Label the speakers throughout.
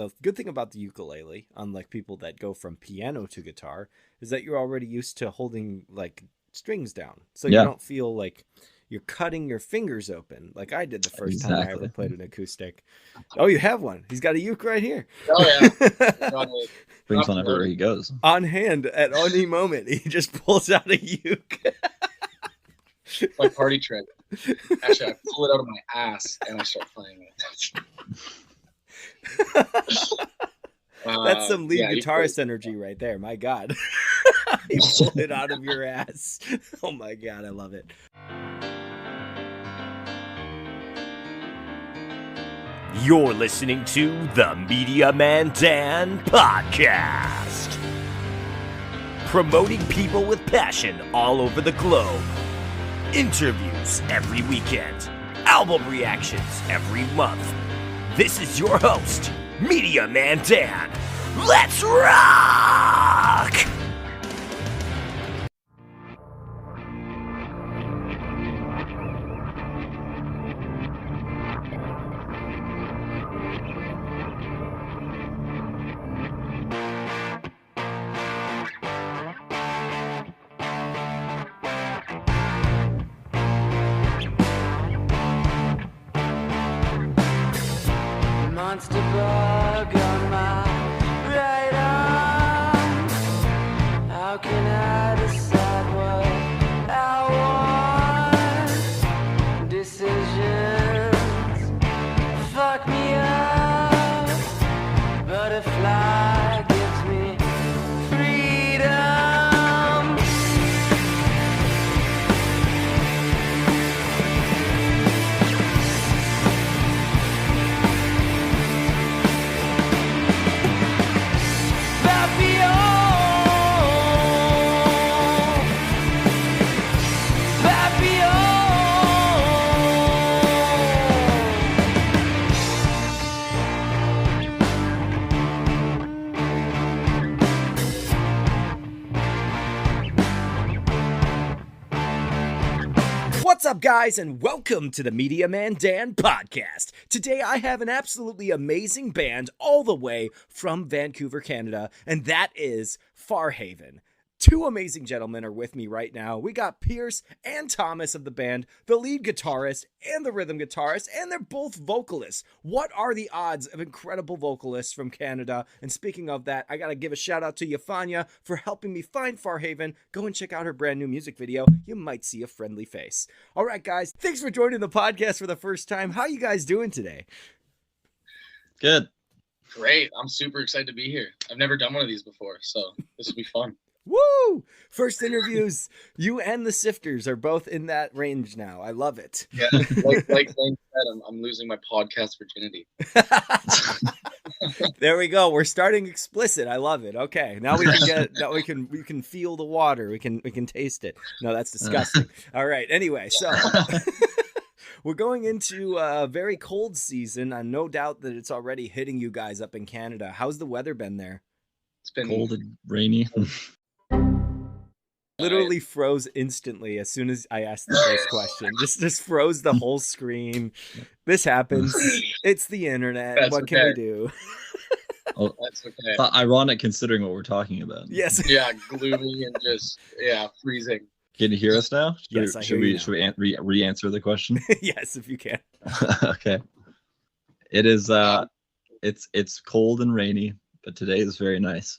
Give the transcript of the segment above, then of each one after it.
Speaker 1: The good thing about the ukulele, unlike people that go from piano to guitar, is that you're already used to holding like strings down. So you
Speaker 2: Yeah,
Speaker 1: don't feel like you're cutting your fingers open like I did the first time I ever
Speaker 2: exactly.
Speaker 1: played an acoustic. Oh, you have one. He's got a uke right here.
Speaker 3: Oh yeah, got it.
Speaker 2: Brings
Speaker 3: Not
Speaker 2: one everywhere
Speaker 3: loaded.
Speaker 2: he goes.
Speaker 1: On hand at any moment. He just pulls out a uke.
Speaker 3: It's my party trick. Actually, I pull it out of my ass and I start playing it.
Speaker 1: That's some lead
Speaker 3: Yeah,
Speaker 1: guitarist energy right there. My God. You pull it out of your ass. Oh my God, I love it.
Speaker 4: You're listening to the Media Man Dan podcast. Promoting people with passion all over the globe. Interviews every weekend. Album reactions every month. This is your host, Media Man Dan. Let's rock!
Speaker 5: Monster bug on my right arm. How can I decide what I want? Decisions fuck me up. Butterfly gives me freedom.
Speaker 1: What's up, guys, and welcome to the Media Man Dan podcast. Today, I have an absolutely amazing band all the way from Vancouver, Canada, and that is Farhaven. Two amazing gentlemen are with me right now. We got Pierce and Thomas of the band, the lead guitarist and the rhythm guitarist, and they're both vocalists. What are the odds of incredible vocalists from Canada? And speaking of that, I gotta give a shout out to Yafanya for helping me find Farhaven. Go and check out her brand new music video. You might see a friendly face. All right, guys, thanks for joining the podcast for the first time. How you guys doing today?
Speaker 2: Good.
Speaker 3: Great. I'm super excited to be here. I've never done one of these before, so this will be fun.
Speaker 1: Woo! First interviews. You and the Sifters are both in that range now. I love it.
Speaker 3: Yeah, like Lane said, I'm losing my podcast virginity.
Speaker 1: There we go. We're starting explicit. I love it. Okay, now we can get. Now we can feel the water. We can taste it. No, that's disgusting. All right. Anyway, so we're going into a very cold season. I'm no doubt that it's already hitting you guys up in Canada. How's the weather been there?
Speaker 3: It's been
Speaker 2: Cold and rainy.
Speaker 1: Literally froze instantly as soon as I asked the first question. Just froze the whole screen. This happens. It's the internet.
Speaker 3: That's
Speaker 1: What can
Speaker 3: okay.
Speaker 1: we do?
Speaker 2: Oh,
Speaker 3: That's okay.
Speaker 2: ironic considering what we're talking about.
Speaker 1: Yes.
Speaker 3: Yeah, gloomy and just freezing.
Speaker 2: Can you hear us now?
Speaker 1: Yes, I hear
Speaker 2: should
Speaker 1: you
Speaker 2: we
Speaker 1: now.
Speaker 2: should we re-answer the question?
Speaker 1: Yes, if you can.
Speaker 2: Okay. It is it's cold and rainy, but today is very nice.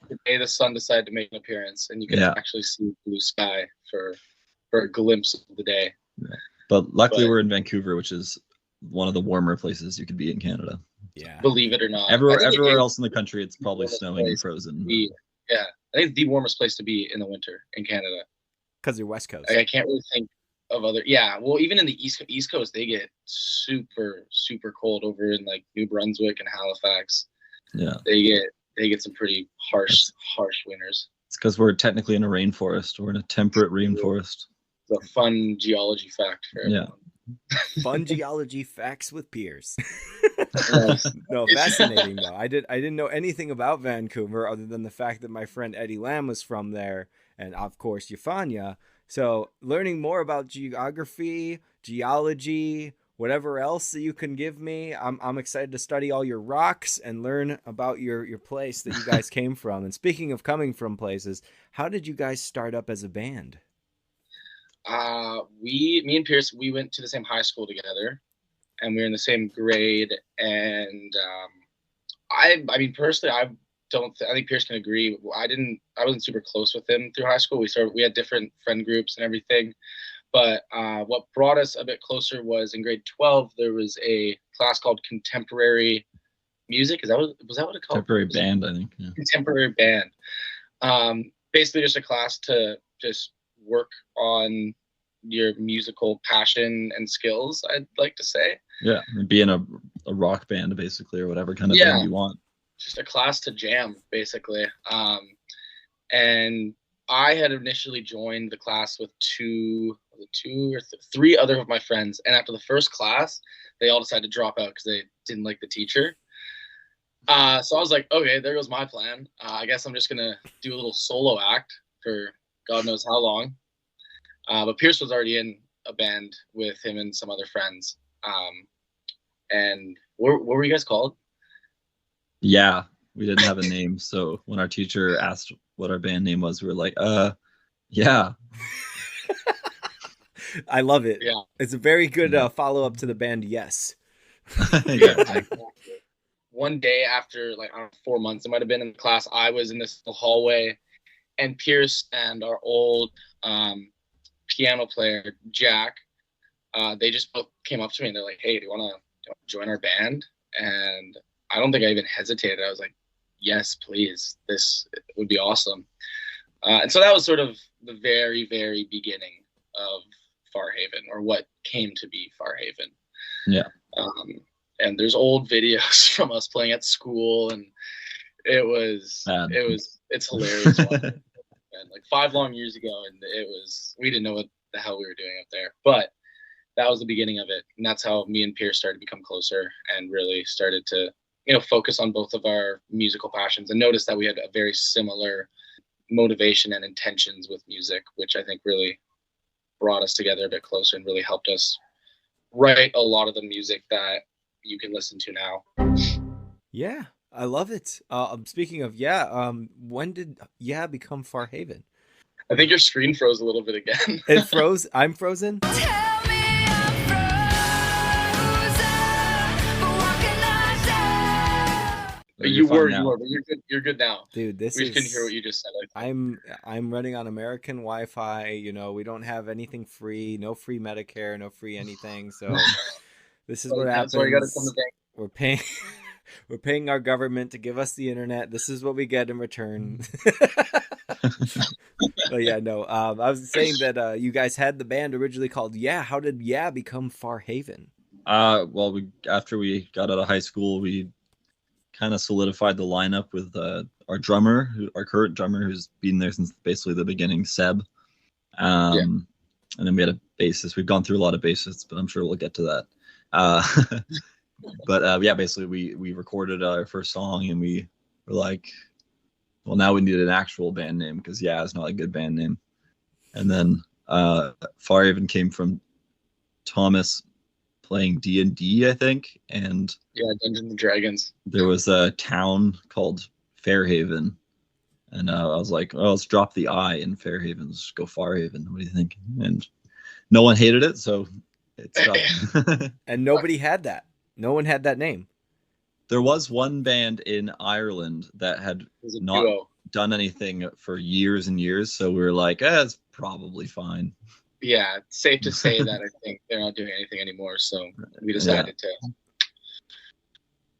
Speaker 3: Today the sun decided to make an appearance, and you can
Speaker 2: Yeah.
Speaker 3: actually see blue sky for a glimpse of the day.
Speaker 2: But luckily
Speaker 3: But-
Speaker 2: we're in Vancouver, which is one of the warmer places you could be in Canada.
Speaker 1: Yeah.
Speaker 3: Believe it or not, I
Speaker 2: Everywhere
Speaker 3: think it
Speaker 2: everywhere
Speaker 3: is
Speaker 2: else in the country it's probably
Speaker 3: warmest
Speaker 2: snowing and
Speaker 3: place
Speaker 2: frozen.
Speaker 3: I think it's the warmest place to be in the winter in Canada.
Speaker 1: Because you're West Coast.
Speaker 3: I can't really think of other. Yeah, well, even in the East Coast, they get super cold over in like New Brunswick and Halifax.
Speaker 2: Yeah.
Speaker 3: They get some pretty harsh winters.
Speaker 2: It's because we're technically in a rainforest. We're in a temperate rainforest.
Speaker 3: It's a fun geology fact for
Speaker 2: Yeah.
Speaker 3: everyone.
Speaker 1: Fun geology facts with Pierce.
Speaker 3: Yes.
Speaker 1: No, fascinating though. I didn't know anything about Vancouver other than the fact that my friend Eddie Lamb was from there, and of course Yafanya. So learning more about geography, geology, whatever else that you can give me. I'm excited to study all your rocks and learn about your place that you guys came from. And speaking of coming from places, how did you guys start up as a band?
Speaker 3: Me and Pierce, we went to the same high school together, and we were in the same grade. And I mean, personally, I think Pierce can agree. I wasn't super close with him through high school. We had different friend groups and everything. But what brought us a bit closer was in grade 12, there was a class called Contemporary Music. Was that what it called?
Speaker 2: Contemporary band, I think. Yeah.
Speaker 3: Contemporary band. Basically just a class to just work on your musical passion and skills, I'd like to say.
Speaker 2: Yeah, and being a rock band, basically, or whatever kind of
Speaker 3: Yeah.
Speaker 2: band you want.
Speaker 3: Just a class to jam, basically. And I had initially joined the class with three other of my friends, and after the first class, they all decided to drop out because they didn't like the teacher. So I was like, okay, there goes my plan. I guess I'm just gonna do a little solo act for God knows how long. But Pierce was already in a band with him and some other friends. And what were you guys called?
Speaker 2: Yeah, we didn't have a name, so when our teacher asked what our band name was, we were like, yeah.
Speaker 1: I love it.
Speaker 3: Yeah.
Speaker 1: It's a very good follow-up to the band Yes.
Speaker 2: Yeah.
Speaker 3: One day after, like, I don't know, 4 months, it might have been in the class, I was in this hallway, and Pierce and our old piano player, Jack, they just both came up to me and they're like, hey, do you want to join our band? And I don't think I even hesitated. I was like, yes, please. This would be awesome. And so that was sort of the very, very beginning of Farhaven, or what came to be Farhaven.
Speaker 2: Yeah.
Speaker 3: And there's old videos from us playing at school, and it's hilarious. And like 5 long years ago, and we didn't know what the hell we were doing up there, but that was the beginning of it. And that's how me and Pierce started to become closer and really started to, focus on both of our musical passions, and notice that we had a very similar motivation and intentions with music, which I think really brought us together a bit closer and really helped us write a lot of the music that you can listen to now.
Speaker 1: Yeah, I love it. Speaking of when did become Farhaven?
Speaker 3: I think your screen froze a little bit again.
Speaker 1: It froze. I'm frozen.
Speaker 3: You were, but you're good now.
Speaker 1: Dude,
Speaker 3: We just couldn't hear what you just said.
Speaker 1: I'm running on American Wi-Fi. We don't have anything free, no free Medicare, no free anything. So this is what happens.
Speaker 3: That's why you gotta come to bank.
Speaker 1: We're paying our government to give us the internet. This is what we get in return. But yeah, no. I was saying that you guys had the band originally called Yeah. How did Yeah become Farhaven?
Speaker 2: Well, after we got out of high school, we kind of solidified the lineup with our current drummer, who's been there since basically the beginning, Seb. And then we had a bassist. We've gone through a lot of bassists, but I'm sure we'll get to that. But basically we recorded our first song, and we were like, well, now we need an actual band name, because it's not a good band name. And then Farhaven came from Thomas playing D&D, I think, and
Speaker 3: Dungeons and Dragons.
Speaker 2: There was a town called Fairhaven, and I was like, oh, let's drop the I in Fairhaven, let's go Farhaven. What do you think? And no one hated it, so it stuck.
Speaker 1: And nobody had that. No one had that name.
Speaker 2: There was one band in Ireland that had not done anything for years and years, so we were like, it's probably fine.
Speaker 3: Yeah, it's safe to say that I think they're not doing anything anymore, so we decided to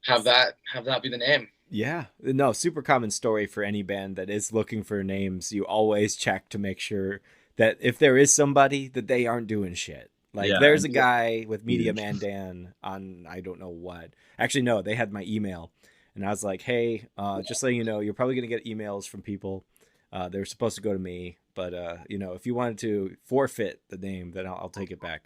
Speaker 3: have that be the name.
Speaker 1: Yeah, no, super common story for any band that is looking for names. You always check to make sure that if there is somebody, that they aren't doing shit. Like there's a guy with Media Man Dan on, I don't know what. Actually, no, they had my email, and I was like, hey, just so you know, you're probably going to get emails from people. They're supposed to go to me, but if you wanted to forfeit the name, then I'll take it back.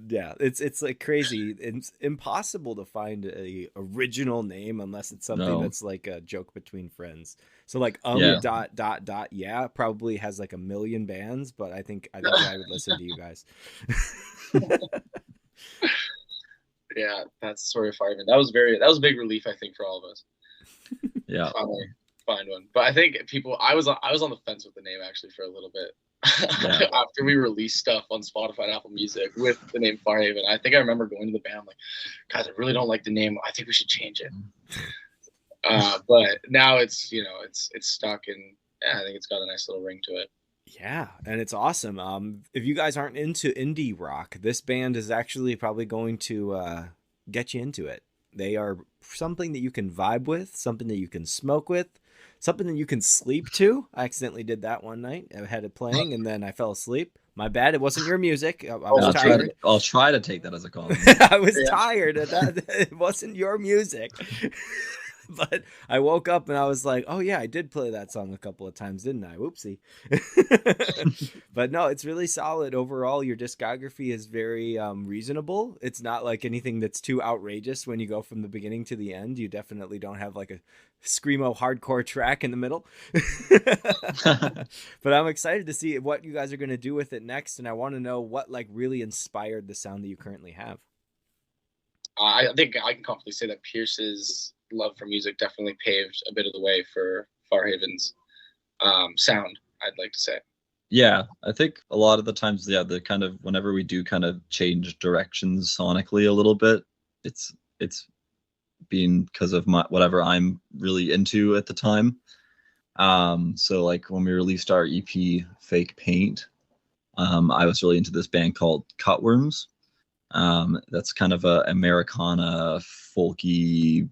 Speaker 1: Yeah, it's like crazy. It's impossible to find a original name unless it's something that's like a joke between friends. So like
Speaker 2: Yeah.
Speaker 1: dot dot dot yeah probably has like a million bands, but I think I would listen to you guys.
Speaker 3: Yeah, that's the story of Farhaven. That was a big relief, I think, for all of us.
Speaker 2: Yeah.
Speaker 3: Finally find one. But I think I was on the fence with the name actually for a little bit.
Speaker 2: Yeah.
Speaker 3: After we released stuff on Spotify and Apple Music with the name Farhaven, I think I remember going to the band like, guys, I really don't like the name. I think we should change it. But now it's stuck, and yeah, I think it's got a nice little ring to it.
Speaker 1: Yeah, and it's awesome. If you guys aren't into indie rock, this band is actually probably going to get you into it. They are something that you can vibe with, something that you can smoke with, something that you can sleep to. I accidentally did that one night. I had it playing, and then I fell asleep. My bad. It wasn't your music. I was tired.
Speaker 2: I'll try to take that as a compliment.
Speaker 1: I was tired of that. It wasn't your music. But I woke up and I was like, oh, yeah, I did play that song a couple of times, didn't I? Whoopsie. But no, it's really solid. Overall, your discography is very reasonable. It's not like anything that's too outrageous when you go from the beginning to the end. You definitely don't have like a screamo hardcore track in the middle. But I'm excited to see what you guys are going to do with it next. And I want to know what like really inspired the sound that you currently have.
Speaker 3: I think I can confidently say that Pierce's love for music definitely paved a bit of the way for Farhaven's sound, I'd like to say.
Speaker 2: Yeah, I think a lot of the times, the kind of whenever we do kind of change directions sonically a little bit, it's been because of whatever I'm really into at the time. So like when we released our EP Fake Paint, I was really into this band called Cutworms. That's kind of a Americana folky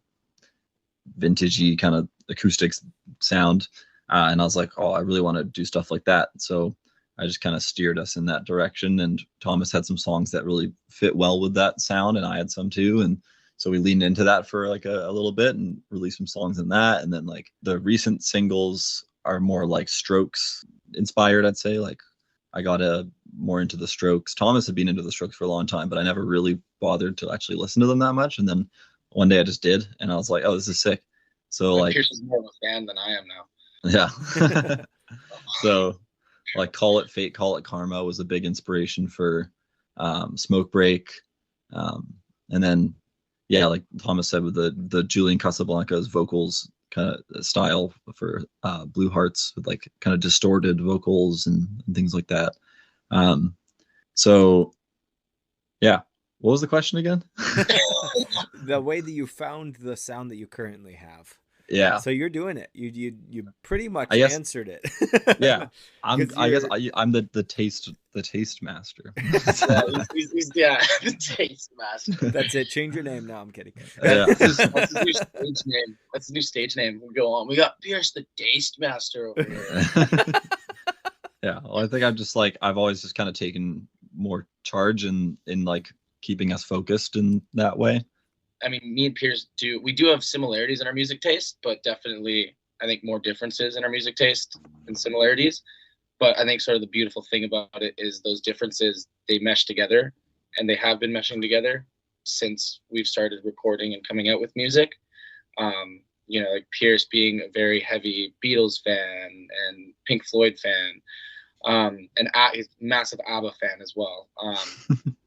Speaker 2: vintagey kind of acoustics sound, and I was like, oh, I really want to do stuff like that. So I just kind of steered us in that direction, and Thomas had some songs that really fit well with that sound, and I had some too, and so we leaned into that for like a little bit and released some songs in that. And then like the recent singles are more like Strokes inspired, I'd say. Like I got more into the Strokes. Thomas had been into the Strokes for a long time, but I never really bothered to actually listen to them that much. And then one day I just did, and I was like, oh, this is sick. So like
Speaker 3: Pierce is more of a fan than I am now.
Speaker 2: Yeah. So like Call It Fate, Call It Karma was a big inspiration for Smoke Break. And then like Thomas said, with the Julian Casablanca's vocals kind of style for Blue Hearts, with like kind of distorted vocals and things like that. So yeah, what was the question again?
Speaker 1: The way that you found the sound that you currently have.
Speaker 2: Yeah.
Speaker 1: So you're doing it. You pretty much answered it.
Speaker 2: Yeah. I'm the taste master.
Speaker 3: Yeah, the taste master.
Speaker 1: That's it. Change your name now. I'm kidding.
Speaker 2: Yeah.
Speaker 3: That's the new stage name. That's the new stage name. We go on. We got Pierce the taste master over here.
Speaker 2: Yeah. Well, I think I've always just kind of taken more charge in like keeping us focused in that way.
Speaker 3: I mean, me and Pierce we do have similarities in our music taste, but definitely I think more differences in our music taste than similarities. But I think sort of the beautiful thing about it is those differences, they mesh together, and they have been meshing together since we've started recording and coming out with music. Like Pierce being a very heavy Beatles fan and Pink Floyd fan, and he's a massive ABBA fan as well.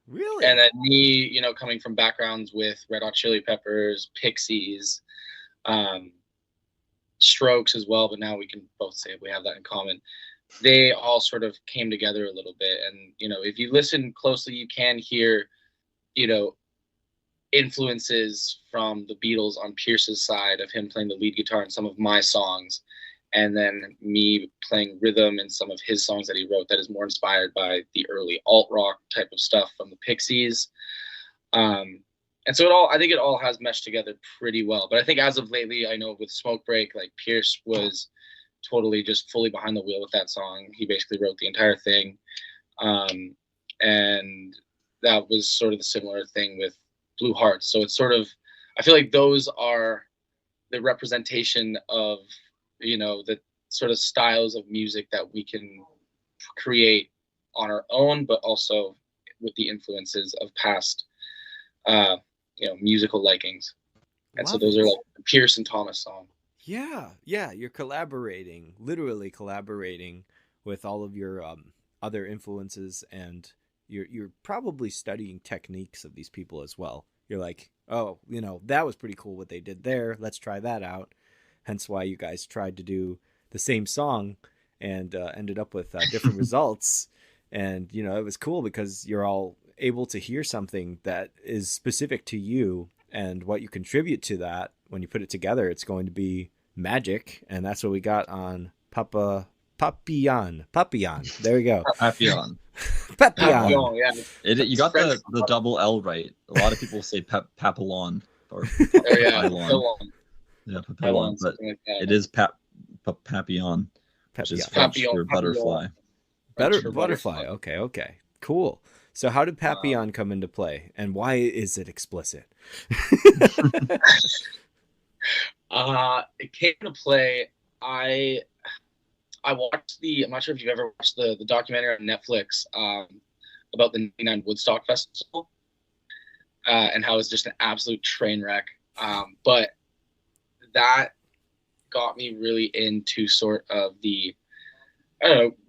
Speaker 1: Really?
Speaker 3: And then me, coming from backgrounds with Red Hot Chili Peppers, Pixies, Strokes as well, but now we can both say we have that in common. They all sort of came together a little bit. And, if you listen closely, you can hear, influences from the Beatles on Pierce's side of him playing the lead guitar in some of my songs. And then me playing rhythm in some of his songs that he wrote that is more inspired by the early alt rock type of stuff from the Pixies. And so I think it all has meshed together pretty well. But I think as of lately, I know with Smoke Break, like Pierce was totally just fully behind the wheel with that song. He basically wrote the entire thing. And that was sort of the similar thing with Blue Hearts. So it's sort of, I feel like those are the representation of, the sort of styles of music that we can create on our own, but also with the influences of past, musical likings. And so those are like the Pierce and Thomas song.
Speaker 1: Yeah, you're collaborating, literally collaborating with all of your other influences, and you're probably studying techniques of these people as well. You're like, oh, that was pretty cool what they did there. Let's try that out. Hence why you guys tried to do the same song and ended up with different results. And, it was cool because you're all able to hear something that is specific to you, and what you contribute to that. When you put it together, it's going to be magic. And that's what we got on Papillon. There we go.
Speaker 2: Papillon.
Speaker 1: Papillon.
Speaker 3: Yeah.
Speaker 2: You got the double L right. A lot of people say Papillon or
Speaker 3: Papillon.
Speaker 2: Yeah, Papillon, but like it is Papillon, which is French for butterfly.
Speaker 1: Butterfly. Okay. Cool. So how did Papillon come into play, and why is it explicit?
Speaker 3: It came into play. I watched I'm not sure if you've ever watched the documentary on Netflix about the '99 Woodstock Festival, and how it was just an absolute train wreck. But that got me really into sort of the,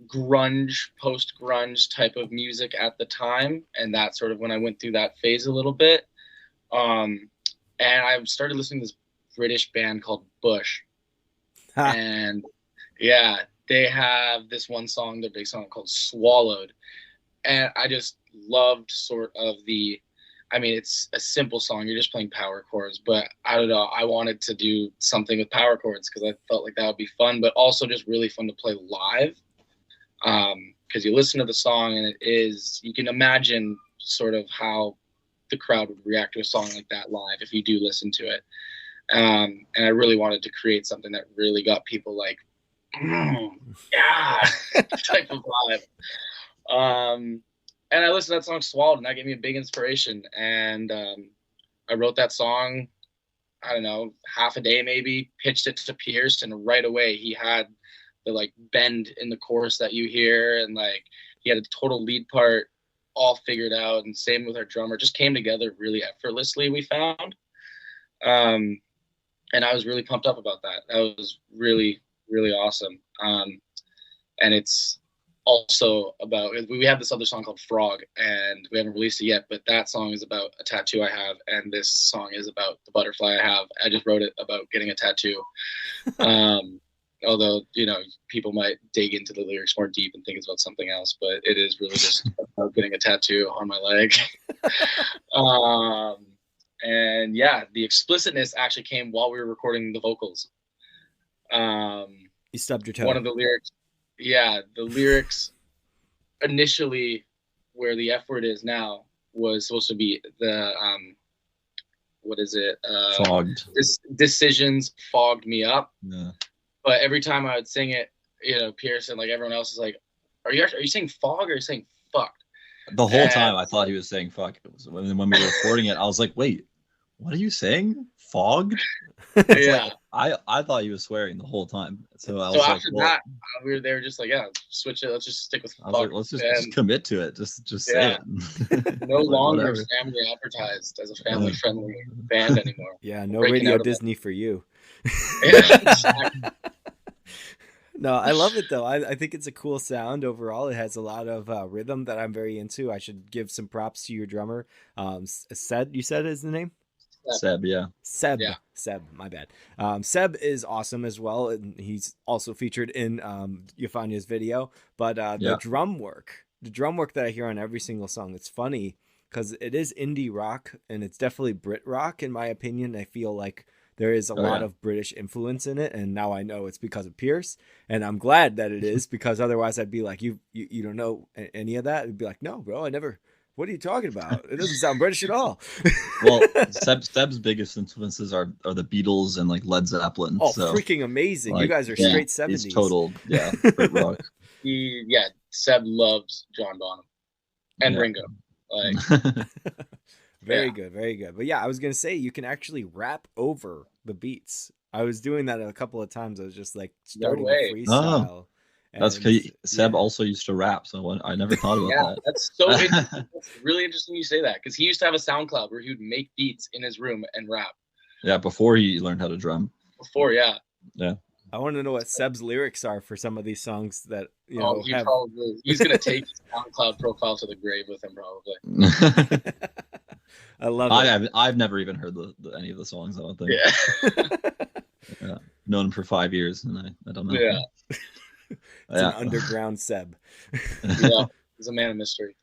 Speaker 3: grunge, post-grunge type of music at the time. And that's sort of when I went through that phase a little bit. And I started listening to this British band called Bush. And yeah, they have this one song, their big song called Swallowed. And I just loved sort of it's a simple song. You're just playing power chords, but I don't know. I wanted to do something with power chords because I felt like that would be fun, but also just really fun to play live. Because you listen to the song and you can imagine sort of how the crowd would react to a song like that live if you do listen to it. And I really wanted to create something that really got people like, yeah, type of vibe. And I listened to that song Swallowed, and that gave me a big inspiration. And I wrote that song, I don't know, half a day maybe, pitched it to Pierce, and right away he had the bend in the chorus that you hear, and he had a total lead part all figured out, and same with our drummer. Just came together really effortlessly, we found. And I was really pumped up about that. That was really, really awesome. And it's also about, we have this other song called Frog, and we haven't released it yet, but that song is about a tattoo I have, and this song is about the butterfly I have. I just wrote it about getting a tattoo. Although, people might dig into the lyrics more deep and think it's about something else, but it is really just about getting a tattoo on my leg. And yeah, the explicitness actually came while we were recording the vocals.
Speaker 1: You stubbed your toe.
Speaker 3: One of the lyrics, the lyrics initially, where the F word is now, was supposed to be the what is it?
Speaker 2: Fogged.
Speaker 3: Decisions fogged me up.
Speaker 2: Yeah.
Speaker 3: But every time I would sing it, Pierce and everyone else is like, "Are you saying fog or are you saying fucked?"
Speaker 2: The whole time I thought he was saying fuck. It was when we were recording it, I was like, "Wait, what are you saying? Fogged?"
Speaker 3: Yeah.
Speaker 2: I thought he was swearing the whole time. So I was
Speaker 3: after
Speaker 2: like,
Speaker 3: that, they were just like, "Yeah, switch it. Let's just stick with fuck."
Speaker 2: I was like, let's just commit to it. Just say it.
Speaker 3: No longer family advertised as a family friendly band anymore.
Speaker 1: Yeah, no Radio Disney for you. No, I love it though. I think it's a cool sound overall. It has a lot of rhythm that I'm very into. I should give some props to your drummer. Seb, you said is the name?
Speaker 2: Seb, yeah.
Speaker 1: Seb, my bad. Seb is awesome as well, and he's also featured in Euphonia's video. But the drum work that I hear on every single song, it's funny because it is indie rock, and it's definitely Brit rock in my opinion. I feel like there is a lot of British influence in it, and now I know it's because of Pierce, and I'm glad that it is, because otherwise I'd be like, you don't know any of that? I'd be like, no, bro, I never. What are you talking about? It doesn't sound British at all.
Speaker 2: Well, Seb's biggest influences are the Beatles and Led Zeppelin.
Speaker 1: Oh, so, freaking amazing! You guys are straight 70s.
Speaker 2: He's total, Brit rock.
Speaker 3: Seb loves John Bonham and Ringo.
Speaker 1: Very good, very good. But I was gonna say you can actually rap over the beats. I was doing that a couple of times. I was just starting a freestyle,
Speaker 2: That's because Seb also used to rap, so I never thought about
Speaker 3: Yeah,
Speaker 2: that.
Speaker 3: that's so interesting. That's really interesting you say that, because he used to have a SoundCloud where he would make beats in his room and rap.
Speaker 2: Yeah, before he learned how to drum.
Speaker 3: Before, yeah.
Speaker 2: Yeah.
Speaker 1: I want to know what Seb's lyrics are for some of these songs that
Speaker 3: He's gonna take his SoundCloud profile to the grave with him, probably.
Speaker 1: I love it.
Speaker 2: I've never even heard any of the songs. I don't think.
Speaker 3: Yeah.
Speaker 2: Known him for 5 years, and I don't know.
Speaker 3: Yeah.
Speaker 1: It's an underground Seb.
Speaker 3: Yeah, he's a man of mystery.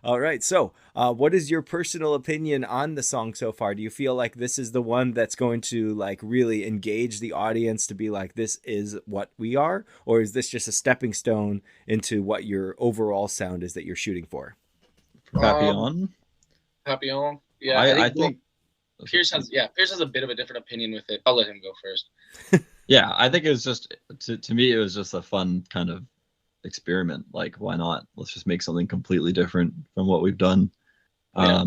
Speaker 1: All right. So, what is your personal opinion on the song so far? Do you feel like this is the one that's going to like really engage the audience to be like, this is what we are? Or is this just a stepping stone into what your overall sound is that you're shooting for?
Speaker 2: Papillon?
Speaker 3: Papillon? Yeah. I think Pierce has a bit of a different opinion with it. I'll let him go first.
Speaker 2: Yeah, I think it was just, to me, it was just a fun kind of experiment. Like, why not? Let's just make something completely different from what we've done.
Speaker 3: Yeah.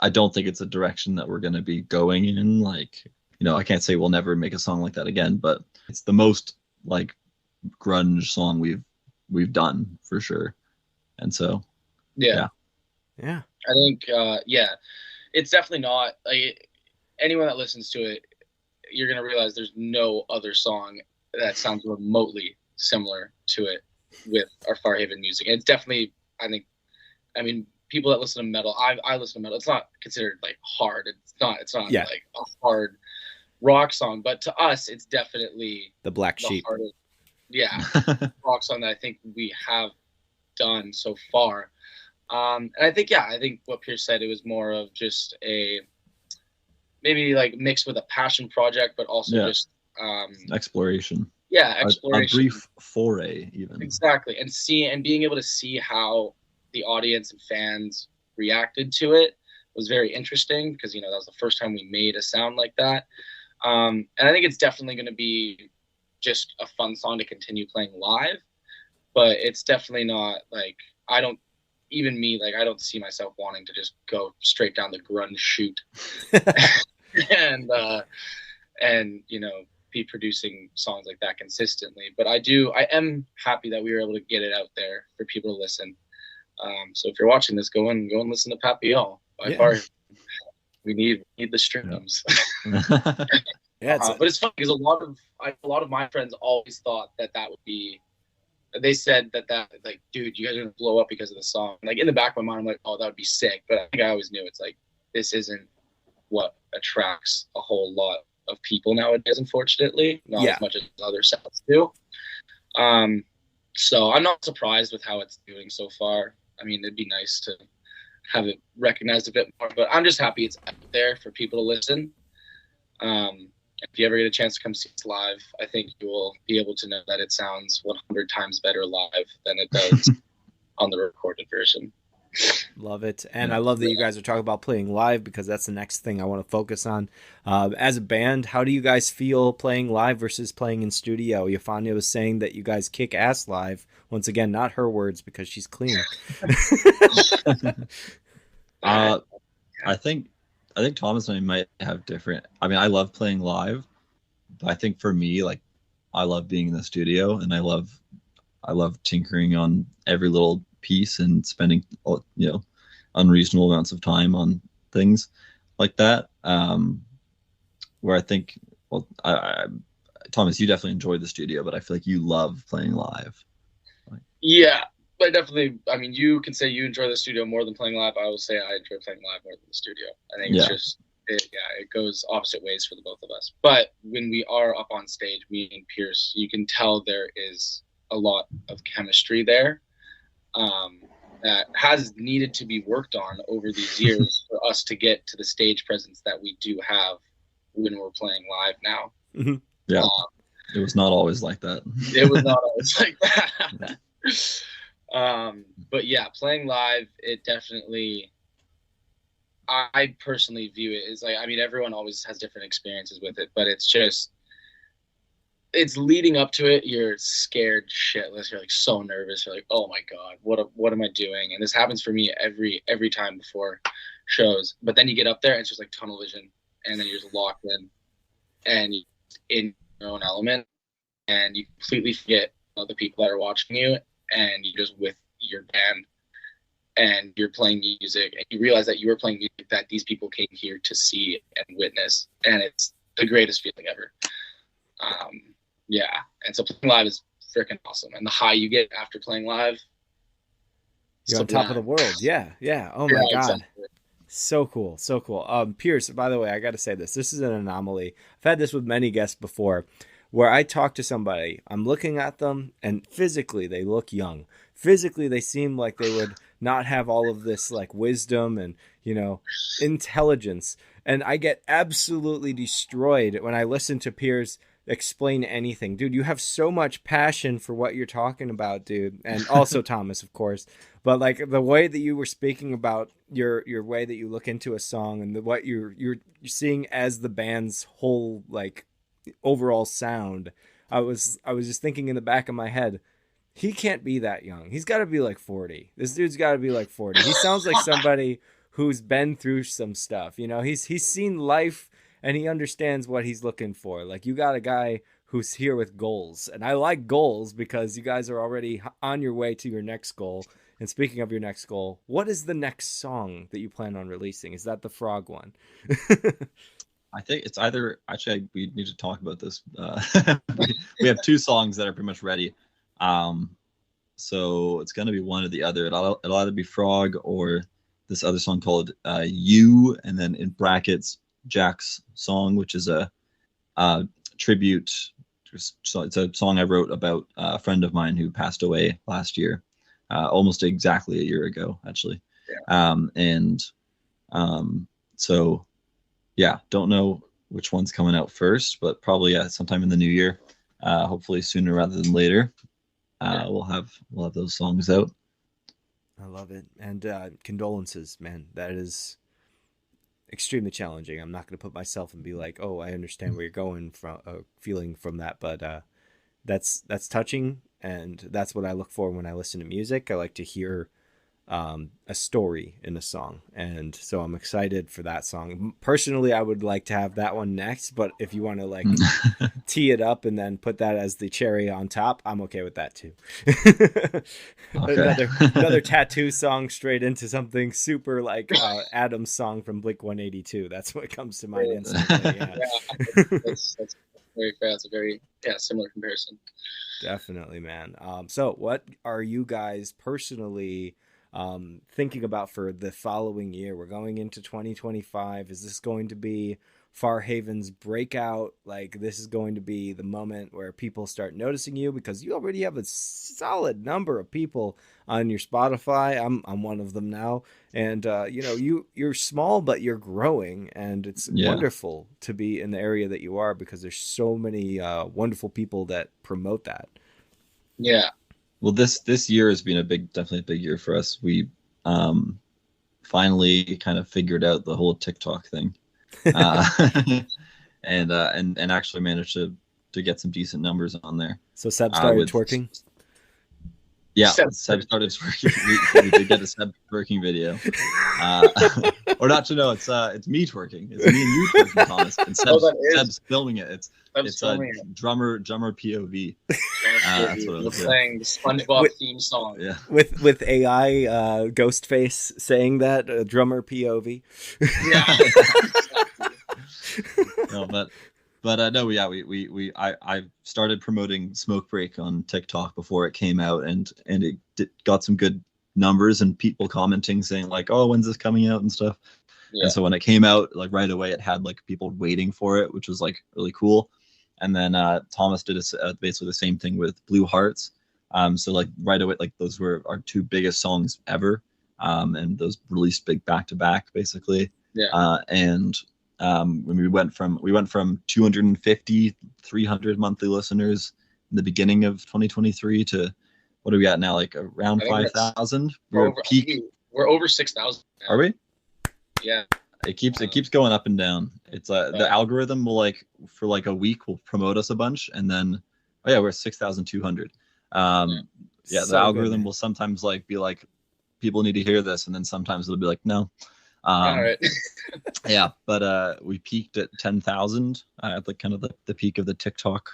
Speaker 2: I don't think it's a direction that we're going to be going in. Like, I can't say we'll never make a song like that again, but it's the most like grunge song we've done for sure. And so,
Speaker 3: yeah.
Speaker 1: I
Speaker 3: think, it's definitely not like anyone that listens to it, you're going to realize there's no other song that sounds remotely similar to it with our Farhaven music. And it's definitely, I mean, people that listen to metal, I listen to metal. It's not considered like hard. It's not like a hard rock song, but to us, it's definitely
Speaker 1: the black sheep.
Speaker 3: Hardest, rock song that I think we have done so far. And I think what Pierce said, it was more of just a maybe like mixed with a passion project, but also just
Speaker 2: exploration.
Speaker 3: Yeah, exploration.
Speaker 2: A brief foray, even.
Speaker 3: Exactly, and being able to see how the audience and fans reacted to it was very interesting, because that was the first time we made a sound like that. And I think it's definitely going to be just a fun song to continue playing live, but it's definitely not like I don't see myself wanting to just go straight down the grunge chute and be producing songs like that consistently. But I am happy that we were able to get it out there for people to listen. So if you're watching this, go and listen to Papillon by Farhaven. We need the streams.
Speaker 1: But
Speaker 3: it's funny because a lot of my friends always thought that would be. They said that like, dude, you guys are gonna blow up because of the song. Like in the back of my mind, I'm like, oh, that would be sick. But I think I always knew it's like this isn't what attracts a whole lot of people nowadays, unfortunately. Not as much as other sounds do. So I'm not surprised with how it's doing so far. I mean, it'd be nice to have it recognized a bit more, but I'm just happy it's out there for people to listen. If you ever get a chance to come see us live, I think you will be able to know that it sounds 100 times better live than it does on the recorded version.
Speaker 1: Love it. And I love that you guys are talking about playing live, because that's the next thing I want to focus on. As a band, how do you guys feel playing live versus playing in studio? Yafania was saying that you guys kick ass live. Once again, not her words, because she's clean.
Speaker 2: I think Thomas and I might have different. I mean, I love playing live, but I think for me, like, I love being in the studio, and I love tinkering on every little piece and spending unreasonable amounts of time on things like that. Where I think, Thomas, you definitely enjoy the studio, but I feel like you love playing live.
Speaker 3: Yeah. But definitely, I mean, you can say you enjoy the studio more than playing live. I will say I enjoy playing live more than the studio. I think it's just, it goes opposite ways for the both of us. But when we are up on stage, me and Pierce, you can tell there is a lot of chemistry there that has needed to be worked on over these years for us to get to the stage presence that we do have when we're playing live now.
Speaker 1: Mm-hmm.
Speaker 2: Yeah, it was not always like that.
Speaker 3: It was not always like that. But yeah, playing live, it definitely, I personally view it as like, I mean, everyone always has different experiences with it, but it's leading up to it, you're scared shitless. You're like so nervous. You're like, oh my God, what am I doing? And this happens for me every time before shows. But then you get up there and it's just like tunnel vision, and then you're just locked in and in your own element, and you completely forget know the people that are watching you, and you're just with your band, and you're playing music, and you realize that you are playing music that these people came here to see and witness, and it's the greatest feeling ever. Yeah, and so playing live is freaking awesome, and the high you get after playing live,
Speaker 1: you're on top of the world. Yeah. Oh my God.
Speaker 3: Exactly.
Speaker 1: So cool. Pierce, by the way, I got to say this is an anomaly. I've had this with many guests before, where I talk to somebody, I'm looking at them, and physically they look young. Physically they seem like they would not have all of this like wisdom and, you know, intelligence. And I get absolutely destroyed when I listen to Pierce explain anything. Dude, you have so much passion for what you're talking about, dude. And also Thomas, of course. But like the way that you were speaking about your way that you look into a song and what you're seeing as the band's whole like overall sound, I was just thinking in the back of my head, he can't be that young. He's got to be like 40. This dude's got to be like 40. He sounds like somebody who's been through some stuff. You know, he's seen life and he understands what he's looking for. Like you got a guy who's here with goals, and I like goals because you guys are already on your way to your next goal. And speaking of your next goal, what is the next song that you plan on releasing? Is that the Frog one?
Speaker 2: I think it's either, actually, we need to talk about this. We have two songs that are pretty much ready. So it's going to be one or the other. It'll either be Frog or this other song called You, and then in brackets, Jack's song, which is a tribute. So it's a song I wrote about a friend of mine who passed away last year, almost exactly a year ago, actually. Yeah. So yeah, don't know which one's coming out first, but probably sometime in the new year, hopefully sooner rather than later. We'll have those songs out.
Speaker 1: I love it. And condolences, man. That is extremely challenging. I'm not going to put myself and be like, oh, I understand where you're going from, feeling from that, but that's touching, and that's what I look for when I listen to music. I like to hear a story in a song, and so I'm excited for that song. Personally, I would like to have that one next, but if you want to like tee it up and then put that as the cherry on top, I'm okay with that too. Okay. another tattoo song straight into something super like Adam's song from Blink 182. That's what comes to mind instantly.
Speaker 3: That's very fair. It's a very similar comparison.
Speaker 1: Definitely, man. So what are you guys personally thinking about for the following year? We're going into 2025. Is this going to be Farhaven's breakout? Like, this is going to be the moment where people start noticing you, because you already have a solid number of people on your Spotify. I'm one of them now, and you know, you're small but you're growing, and it's wonderful to be in the area that you are, because there's so many wonderful people that promote that.
Speaker 3: Yeah.
Speaker 2: Well, this year has been definitely a big year for us. We finally kind of figured out the whole TikTok thing, and actually managed to get some decent numbers on there. So
Speaker 1: Seb started twerking.
Speaker 2: Yeah, Seb started twerking. We did get a Seb twerking video, or not to know. It's me twerking. It's me and you twerking, Thomas. And Seb's filming it. It's drummer POV. That's what I was
Speaker 3: playing the SpongeBob theme song.
Speaker 2: Yeah,
Speaker 1: with AI Ghostface saying that drummer POV.
Speaker 3: Yeah.
Speaker 2: No, I started promoting Smoke Break on TikTok before it came out, and it got some good numbers and people commenting saying like, oh, when's this coming out and stuff. Yeah. And so when it came out, like right away, it had like people waiting for it, which was like really cool. And then Thomas did basically the same thing with Blue Hearts. So like right away, like those were our two biggest songs ever, and those released big back to back basically. Yeah. When we went from 250, 300 monthly listeners in the beginning of 2023 to what are we at now? Like around 5,000. We're
Speaker 3: over 6,000.
Speaker 2: Are we?
Speaker 3: Yeah.
Speaker 2: It keeps going up and down. It's the algorithm will like for like a week will promote us a bunch, and then we're 6,200. The algorithm will sometimes like be like, people need to hear this, and then sometimes it'll be like, no.
Speaker 3: All right.
Speaker 2: Yeah, but we peaked at 10,000 at the kind of the peak of the TikTok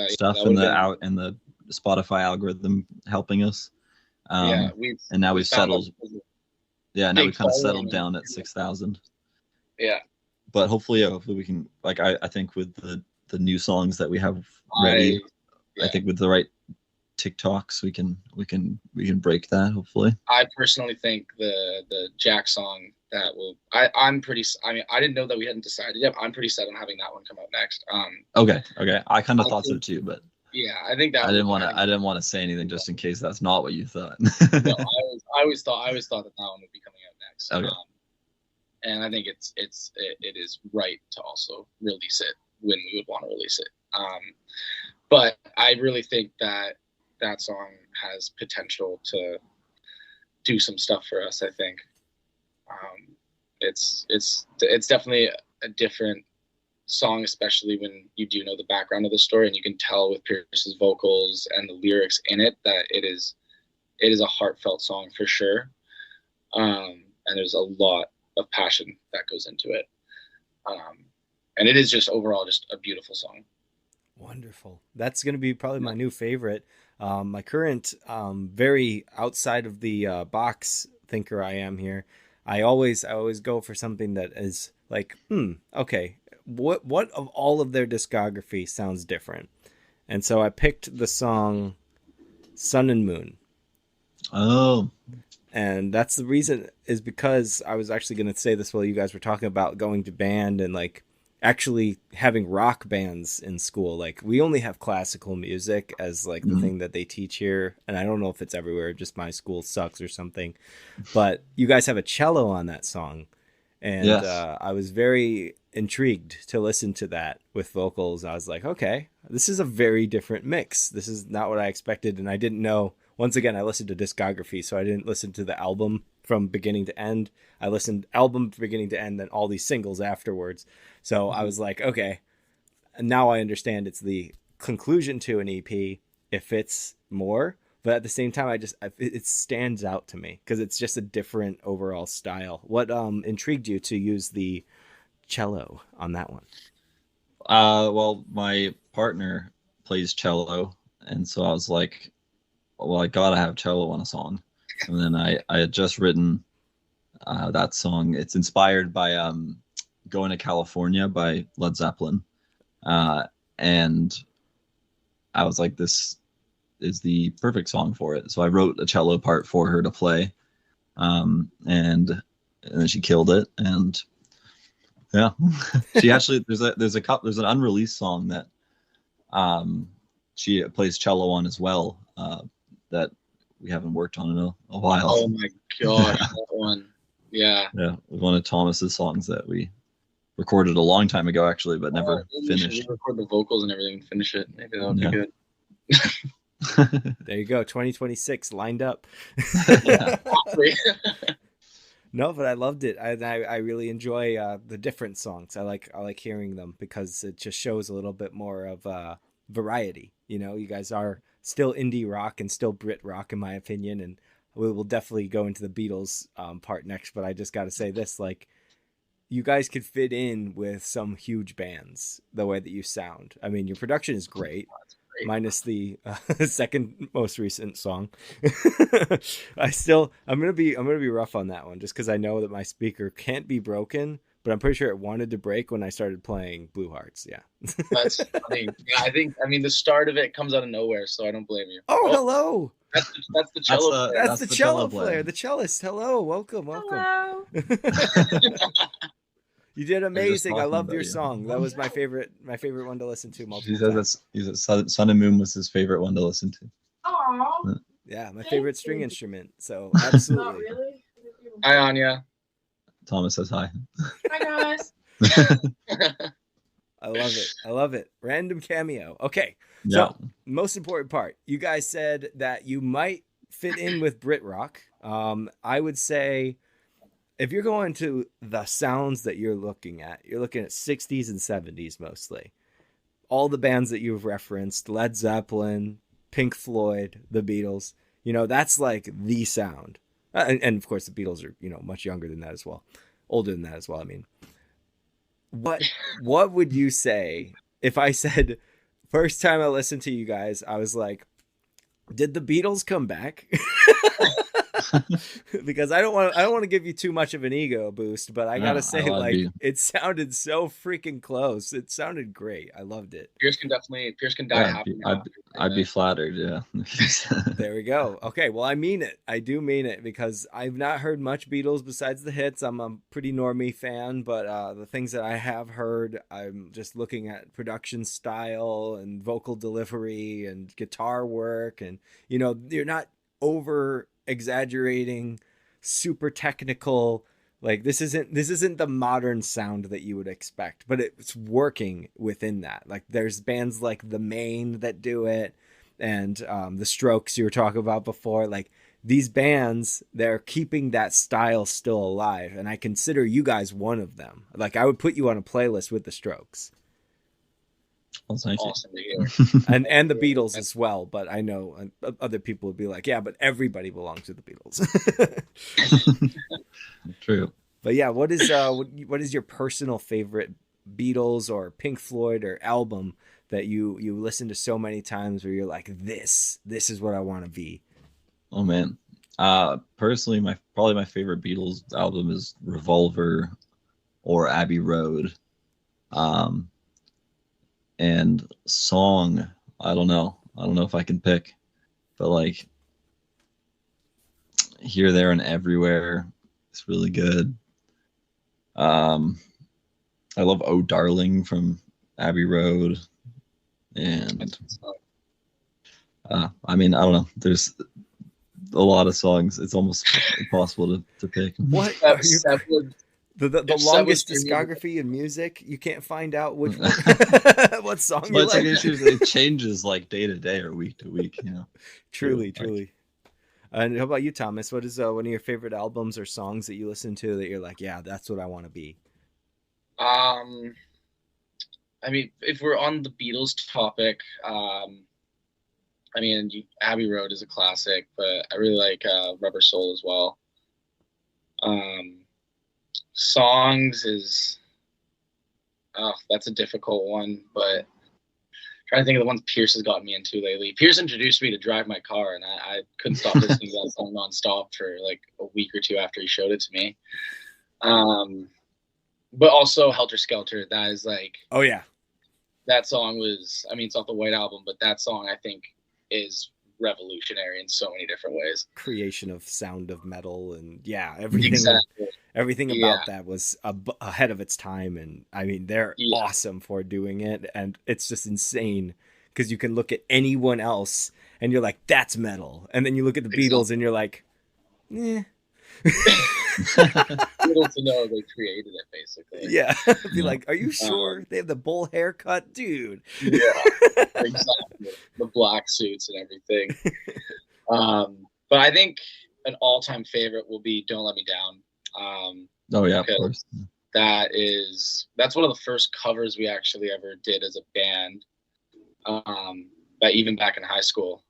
Speaker 2: stuff, and Spotify algorithm helping us.
Speaker 3: Yeah,
Speaker 2: and now
Speaker 3: we
Speaker 2: we've
Speaker 3: found
Speaker 2: settled.
Speaker 3: a
Speaker 2: Yeah, now
Speaker 3: big
Speaker 2: we've kind of
Speaker 3: following.
Speaker 2: settled down at 6,000.
Speaker 3: Yeah,
Speaker 2: But hopefully we can, like, I think with the new songs that we have ready, I think with the right TikToks we can break that, hopefully.
Speaker 3: I personally think the Jack song that will. I'm pretty. I mean, I didn't know that we hadn't decided yet. I'm pretty set on having that one come out next.
Speaker 2: Okay. I kind of thought so too, but
Speaker 3: yeah, I think that
Speaker 2: I didn't want to say anything just in case that's not what you thought.
Speaker 3: No, I always thought that one would be coming out next.
Speaker 2: Okay.
Speaker 3: And I think it is right to also release it when we would want to release it. But I really think that song has potential to do some stuff for us. I think it's definitely a different song, especially when you do know the background of the story and you can tell with Pierce's vocals and the lyrics in it that it is a heartfelt song for sure. And there's a lot of passion that goes into it. And it is just overall just a beautiful song.
Speaker 1: Wonderful. That's going to be probably my new favorite. My current, very outside of the box thinker I am here. I always go for something that is like, okay, what of all of their discography sounds different? And so I picked the song Sun and Moon.
Speaker 2: Oh.
Speaker 1: And that's the reason, is because I was actually going to say this while you guys were talking about going to band and like actually having rock bands in school. Like, we only have classical music as like the thing that they teach here. And I don't know if it's everywhere, just my school sucks or something. But you guys have a cello on that song. And
Speaker 2: yes.
Speaker 1: I was very intrigued to listen to that with vocals. I was like, okay, this is a very different mix. This is not what I expected. And I didn't know. Once again, I listened to discography, so I didn't listen to the album from beginning to end. I listened album from beginning to end, then all these singles afterwards. So I was like, okay, now I understand it's the conclusion to an EP. It fits more, but at the same time, it stands out to me because it's just a different overall style. What intrigued you to use the cello on that one?
Speaker 2: Well, my partner plays cello, and so I was like, well, I gotta have cello on a song. And then I had just written that song. It's inspired by Going to California by Led Zeppelin. And I was like, this is the perfect song for it. So I wrote a cello part for her to play. And then she killed it. And yeah, she actually, there's an unreleased song that she plays cello on as well. That we haven't worked on in a while.
Speaker 3: Oh my gosh, that one. Yeah.
Speaker 2: Yeah, it was one of Thomas's songs that we recorded a long time ago, actually, but never finished.
Speaker 3: We record the vocals and everything and finish it. Maybe that would be good.
Speaker 1: There you go, 2026 lined up. No, but I loved it. I really enjoy the different songs. I like hearing them because it just shows a little bit more of variety. You know, you guys are still indie rock and still Brit rock, in my opinion, and we will definitely go into the Beatles part next. But I just got to say this, like, you guys could fit in with some huge bands the way that you sound. I mean, your production is great, minus the second most recent song. I'm gonna be rough on that one just because I know that my speaker can't be broken. But I'm pretty sure it wanted to break when I started playing Blue Hearts. Yeah.
Speaker 3: That's funny. Yeah, I mean, the start of it comes out of nowhere, so I don't blame you.
Speaker 1: Oh, hello.
Speaker 3: That's the cello player.
Speaker 1: That's the cello player. The cellist. Hello. Welcome.
Speaker 5: Hello.
Speaker 1: You did amazing. I loved your song. That was my favorite one to listen to multiple times.
Speaker 2: He said Sun and Moon was his favorite one to listen to.
Speaker 5: Aww.
Speaker 1: Yeah, my favorite string instrument. So absolutely.
Speaker 5: Not really.
Speaker 3: Hi, Anya.
Speaker 2: Thomas says hi.
Speaker 5: Hi, guys.
Speaker 1: I love it. Random cameo. Okay.
Speaker 2: Yeah.
Speaker 1: So, most important part. You guys said that you might fit in with Brit rock. I would say if you're going to the sounds that you're looking at 60s and 70s mostly. All the bands that you've referenced, Led Zeppelin, Pink Floyd, the Beatles, that's like the sound. And of course the Beatles are, much younger than that as well. Older than that as well. I mean, what would you say if I said first time I listened to you guys, I was like, Did the Beatles come back? Because I don't want to give you too much of an ego boost, but I gotta say, like, it sounded so freaking close. It sounded great. I loved it.
Speaker 3: Pierce can die happy.
Speaker 2: I'd be flattered. Yeah.
Speaker 1: There we go. Okay, well, I mean it. I do mean it, because I've not heard much Beatles besides the hits. I'm a pretty normie fan, but the things that I have heard, I'm just looking at production style and vocal delivery and guitar work, and you're not over exaggerating, super technical. Like, this isn't the modern sound that you would expect, but it's working within that. Like, there's bands like The Maine that do it, and the Strokes you were talking about before. Like, these bands, they're keeping that style still alive, and I consider you guys one of them. Like, I would put you on a playlist with the Strokes.
Speaker 3: Awesome to hear.
Speaker 1: and the Beatles as well, but I know other people would be like, yeah, but everybody belongs to the Beatles.
Speaker 2: True.
Speaker 1: But yeah, what is your personal favorite Beatles or Pink Floyd or album that you listen to so many times where you're like, this is what I want to be?
Speaker 2: Oh man, personally, probably my favorite Beatles album is Revolver or Abbey Road. And song, I don't know if I can pick, but like Here, There, and Everywhere, it's really good. I love Oh Darling from Abbey Road, and I mean, I don't know, there's a lot of songs, it's almost impossible to pick.
Speaker 1: What are you? The longest discography in music, you can't find out which one, what song you like.
Speaker 2: It changes like day to day or week to week,
Speaker 1: Truly. And how about you, Thomas? What is one of your favorite albums or songs that you listen to that you're like, yeah, that's what I want to be?
Speaker 3: I mean, if we're on the Beatles topic, I mean, Abbey Road is a classic, but I really like Rubber Soul as well. Songs is, that's a difficult one, but I'm trying to think of the ones Pierce has gotten me into lately. Pierce introduced me to Drive My Car, and I couldn't stop listening to that song nonstop for like a week or two after he showed it to me. But also Helter Skelter, that is like,
Speaker 1: oh yeah,
Speaker 3: that song was, I mean, it's off the White Album, but that song I think is revolutionary in so many different ways.
Speaker 1: Creation of sound of metal, and yeah, everything about that was ahead of its time, and I mean, they're awesome for doing it, and it's just insane because you can look at anyone else and you're like, that's metal, and then you look at the Beatles and you're like, eh.
Speaker 3: Little to know they created it, basically.
Speaker 1: Yeah. Be like, are you sure they have the bull haircut, dude?
Speaker 3: Yeah, exactly. The black suits and everything. But I think an all-time favorite will be Don't Let Me Down.
Speaker 2: Oh yeah, of course.
Speaker 3: That's one of the first covers we actually ever did as a band. But even back in high school.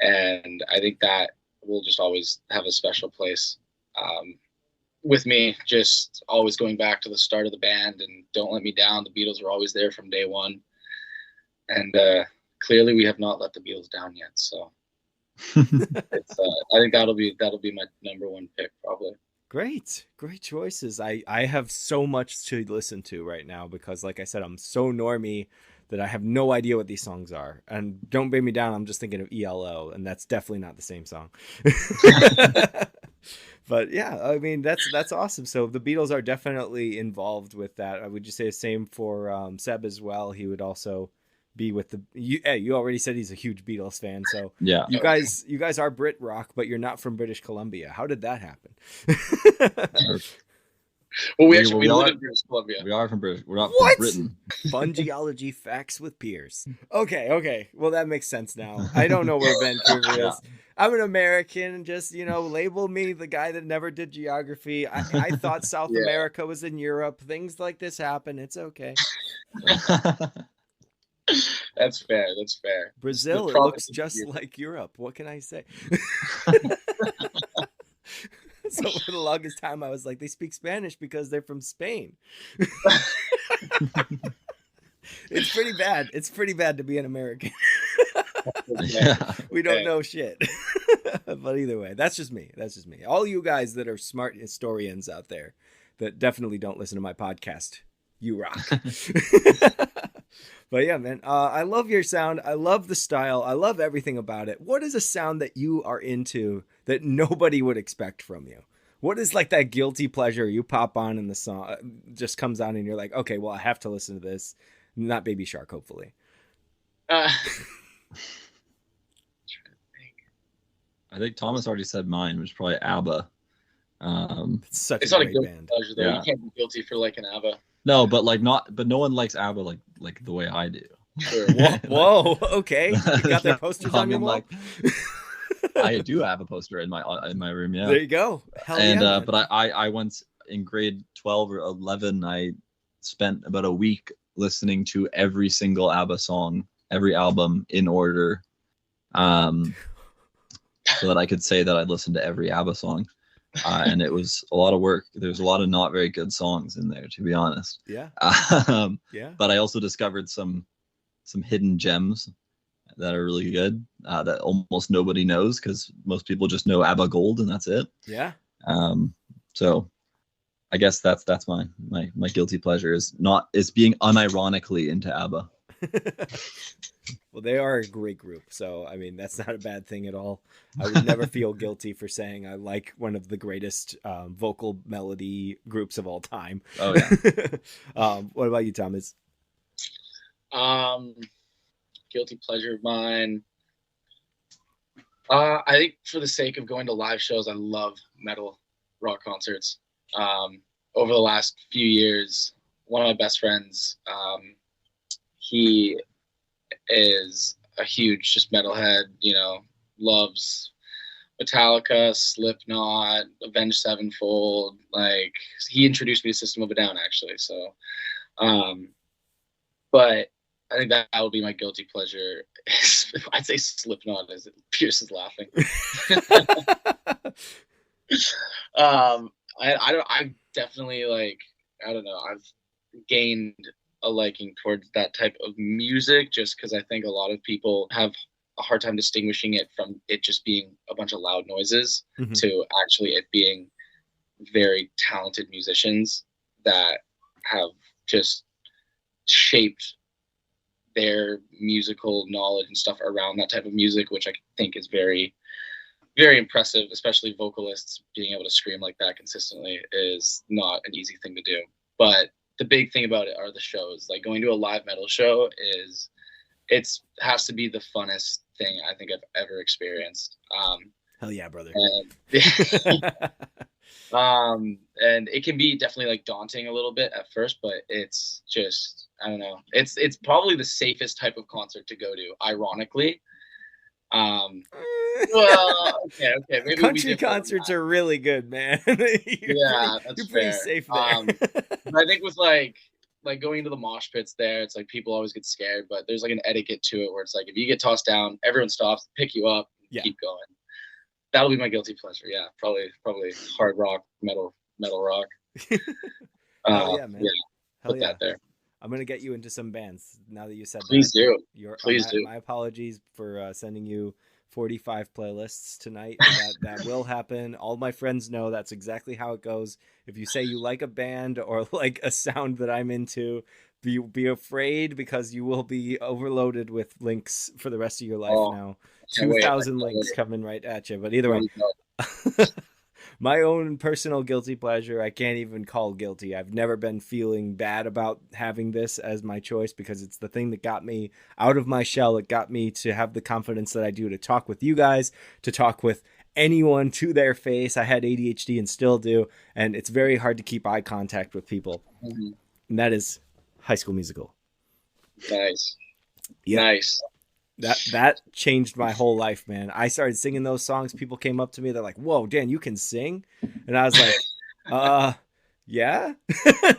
Speaker 3: And I think that will just always have a special place with me, just always going back to the start of the band and Don't Let Me Down. The Beatles were always there from day one, and clearly we have not let the Beatles down yet, so it's I think that'll be my number one pick, probably.
Speaker 1: Great choices. I have so much to listen to right now because, like I said, I'm so normie that I have no idea what these songs are. And Don't Bring Me Down, I'm just thinking of ELO, and that's definitely not the same song. But yeah, I mean, that's awesome. So the Beatles are definitely involved with that. Would you say the same for Seb as well? He would also be with you already said he's a huge Beatles fan. So
Speaker 2: yeah,
Speaker 1: you guys are Brit rock, but you're not from British Columbia. How did that happen?
Speaker 3: Well, we live in British Columbia.
Speaker 2: We are from British. We're not from Britain.
Speaker 1: Fun geology facts with Piers. Okay. Well, that makes sense now. I don't know where Vancouver is. I'm an American. Just, label me the guy that never did geography. I thought South America was in Europe. Things like this happen. It's okay.
Speaker 3: That's fair.
Speaker 1: Brazil, it looks just like Europe. What can I say? So for the longest time, I was like, they speak Spanish because they're from Spain. It's pretty bad. It's pretty bad to be an American.
Speaker 2: Yeah.
Speaker 1: We don't know shit. But either way, that's just me. That's just me. All you guys that are smart historians out there that definitely don't listen to my podcast, you rock. But yeah, man, I love your sound. I love the style. I love everything about it. What is a sound that you are into that nobody would expect from you? What is like that guilty pleasure you pop on and the song just comes on and you're like, okay, well, I have to listen to this. Not Baby Shark, hopefully.
Speaker 3: Uh,
Speaker 2: I think Thomas already said mine, which is probably ABBA.
Speaker 1: It's such
Speaker 3: it's
Speaker 1: a
Speaker 3: not a
Speaker 1: great
Speaker 3: guilty
Speaker 1: band.
Speaker 3: pleasure though.
Speaker 2: Yeah.
Speaker 3: You can't be guilty for liking ABBA.
Speaker 2: No, but no one likes ABBA like the way I do.
Speaker 3: Sure.
Speaker 1: Whoa, okay. You got their posters
Speaker 2: I
Speaker 1: on your
Speaker 2: mean,
Speaker 1: wall?
Speaker 2: I do have a poster in my room, yeah.
Speaker 1: There you go. Hell
Speaker 2: And
Speaker 1: yeah, man.
Speaker 2: but I once in grade 12 or 11, I spent about a week listening to every single ABBA song, every album in order, so that I could say that I listened to every ABBA song. And it was a lot of work. There's a lot of not very good songs in there, to be honest.
Speaker 1: Yeah. Yeah.
Speaker 2: But I also discovered some hidden gems that are really good, that almost nobody knows, because most people just know ABBA Gold and that's it.
Speaker 1: Yeah.
Speaker 2: So I guess that's my guilty pleasure is being unironically into ABBA.
Speaker 1: Well, they are a great group, so I mean that's not a bad thing at all. I would never feel guilty for saying I like one of the greatest vocal melody groups of all time.
Speaker 2: Oh yeah.
Speaker 1: What about you, Thomas?
Speaker 3: Guilty pleasure of mine. I think for the sake of going to live shows, I love metal rock concerts. Over the last few years, one of my best friends, he is a huge just metalhead, loves Metallica, Slipknot, Avenged Sevenfold. Like, he introduced me to System of a Down, actually. So, but I think that would be my guilty pleasure. I'd say Slipknot, as Pierce is laughing. I definitely I don't know. I've gained a liking towards that type of music just because I think a lot of people have a hard time distinguishing it from it just being a bunch of loud noises to actually it being very talented musicians that have just shaped their musical knowledge and stuff around that type of music, which I think is very, very impressive, especially vocalists being able to scream like that consistently is not an easy thing to do. But the big thing about it are the shows. Like, going to a live metal show has to be the funnest thing I think I've ever experienced.
Speaker 1: Hell yeah, brother.
Speaker 3: And it can be definitely daunting a little bit at first, but it's just, I don't know. It's probably the safest type of concert to go to, ironically. Well, okay. Maybe
Speaker 1: Country concerts are really good, man.
Speaker 3: That's
Speaker 1: you're pretty
Speaker 3: fair.
Speaker 1: safe there.
Speaker 3: I think with like going to the mosh pits there, it's like people always get scared, but there's like an etiquette to it where it's like if you get tossed down, everyone stops, pick you up, keep going. That'll be my guilty pleasure. Yeah, probably hard rock, metal rock.
Speaker 1: Hell yeah, man.
Speaker 3: Yeah,
Speaker 1: Hell
Speaker 3: put
Speaker 1: yeah.
Speaker 3: that there.
Speaker 1: I'm gonna get you into some bands now that you said
Speaker 3: Please
Speaker 1: that.
Speaker 3: do. Please do.
Speaker 1: My apologies for sending you 45 playlists tonight. That will happen. All my friends know that's exactly how it goes. If you say you like a band or like a sound that I'm into, be afraid, because you will be overloaded with links for the rest of your life now. 2,000 links coming right at you. But either way, my own personal guilty pleasure, I can't even call guilty. I've never been feeling bad about having this as my choice because it's the thing that got me out of my shell. It got me to have the confidence that I do to talk with you guys, to talk with anyone to their face. I had ADHD and still do, and it's very hard to keep eye contact with people. And that is High School Musical.
Speaker 3: Nice.
Speaker 1: Yeah.
Speaker 3: Nice.
Speaker 1: That changed my whole life, man. I started singing those songs. People came up to me. They're like, "Whoa, Dan, you can sing?" And I was like, yeah.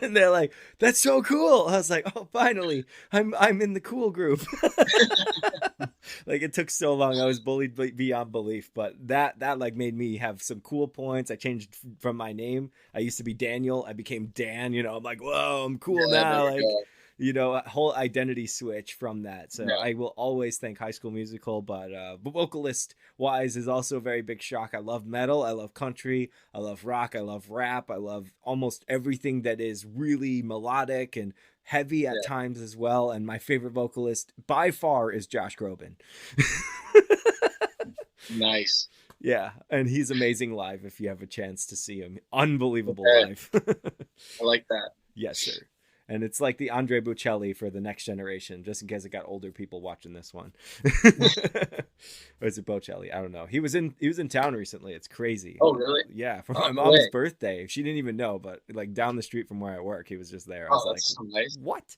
Speaker 1: And they're like, "That's so cool." I was like, "Oh, finally, I'm in the cool group." Like, it took so long. I was bullied beyond belief, but that like made me have some cool points. I changed from my name. I used to be Daniel. I became Dan. I'm like, "Whoa, I'm cool now." Like, a whole identity switch from that. So
Speaker 3: Yeah.
Speaker 1: I will always thank High School Musical, but vocalist wise is also a very big shock. I love metal, I love country, I love rock, I love rap, I love almost everything that is really melodic and heavy at times as well. And my favorite vocalist by far is Josh Groban.
Speaker 3: Nice.
Speaker 1: Yeah, and he's amazing live if you have a chance to see him. Unbelievable live.
Speaker 3: I like that.
Speaker 1: Yes, sir. And it's like the Andre Bocelli for the next generation, just in case it got older people watching this one. Or is it Bocelli? I don't know. He was in town recently. It's crazy.
Speaker 3: Oh, really?
Speaker 1: Yeah, for my mom's birthday. She didn't even know, but like down the street from where I work, he was just there. I was
Speaker 3: that's so nice.
Speaker 1: What?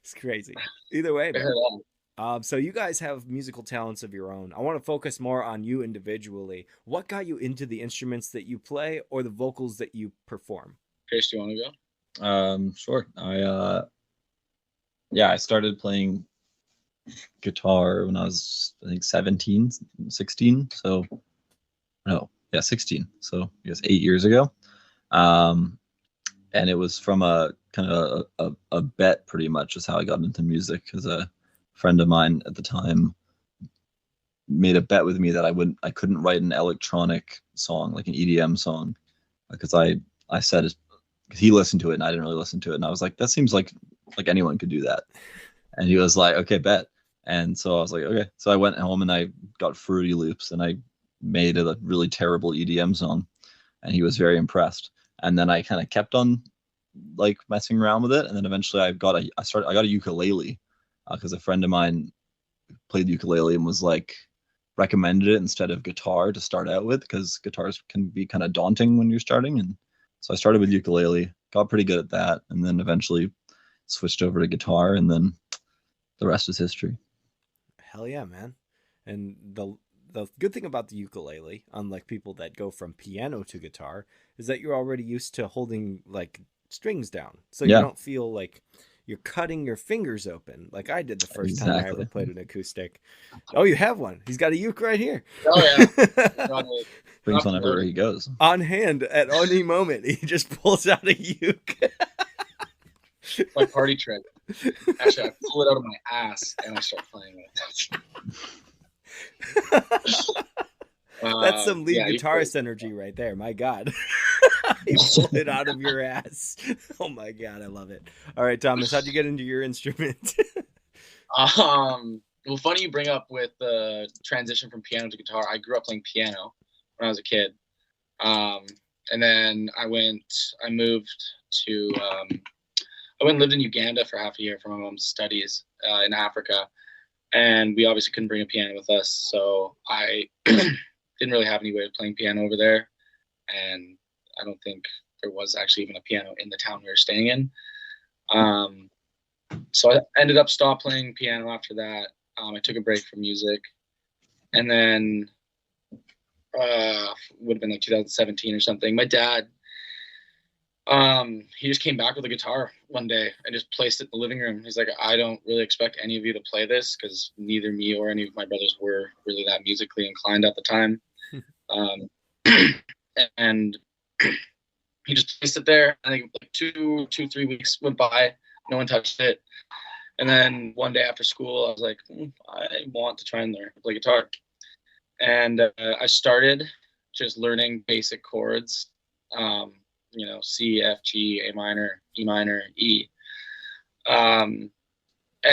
Speaker 1: It's crazy. Either way, man. So you guys have musical talents of your own. I want to focus more on you individually. What got you into the instruments that you play or the vocals that you perform?
Speaker 3: Chris, do you want to go?
Speaker 2: Sure. I started playing guitar when I was, I think, 16. So, no, yeah, 16. So I guess 8 years ago. And it was from a kind of a bet, pretty much, is how I got into music. Because a friend of mine at the time made a bet with me that I couldn't write an electronic song, like an EDM song, because I said he listened to it and I didn't really listen to it, and I was like, that seems like anyone could do that. And he was like, okay, bet. And so I was like, okay. So I went home and I got Fruity Loops and I made a really terrible EDM song, and he was very impressed. And then I kind of kept on like messing around with it, and then eventually I got a ukulele because a friend of mine played ukulele and was like recommended it instead of guitar to start out with, because guitars can be kind of daunting when you're starting. And so I started with ukulele, got pretty good at that, and then eventually switched over to guitar, and then the rest is history.
Speaker 1: Hell yeah, man. And the good thing about the ukulele, unlike people that go from piano to guitar, is that you're already used to holding like strings down. So you don't feel like you're cutting your fingers open like I did the first time I ever played an acoustic. Oh, you have one. He's got a uke right here.
Speaker 3: Oh, yeah.
Speaker 2: Brings one everywhere he goes.
Speaker 1: On hand at any moment. He just pulls out a uke.
Speaker 3: My party trick. Actually, I pull it out of my ass and I start playing it.
Speaker 1: That's some lead guitarist energy right there. My God. You pull it out of your ass. Oh my God, I love it. All right, Thomas, how'd you get into your instrument?
Speaker 3: Well, funny you bring up with the transition from piano to guitar. I grew up playing piano when I was a kid. And then I went and lived in Uganda for half a year for my mom's studies in Africa. And we obviously couldn't bring a piano with us. So I didn't really have any way of playing piano over there. And I don't think there was actually even a piano in the town we were staying in. So I ended up stopped playing piano after that. I took a break from music. And then would have been like 2017 or something. My dad, he just came back with a guitar one day and just placed it in the living room. He's like, I don't really expect any of you to play this, because neither me or any of my brothers were really that musically inclined at the time. And he just placed it there. I think like 3 weeks went by. No one touched it. And then one day after school, I was like, I want to try and learn to play guitar. And I started just learning basic chords, C, F, G, A minor, E minor, E, and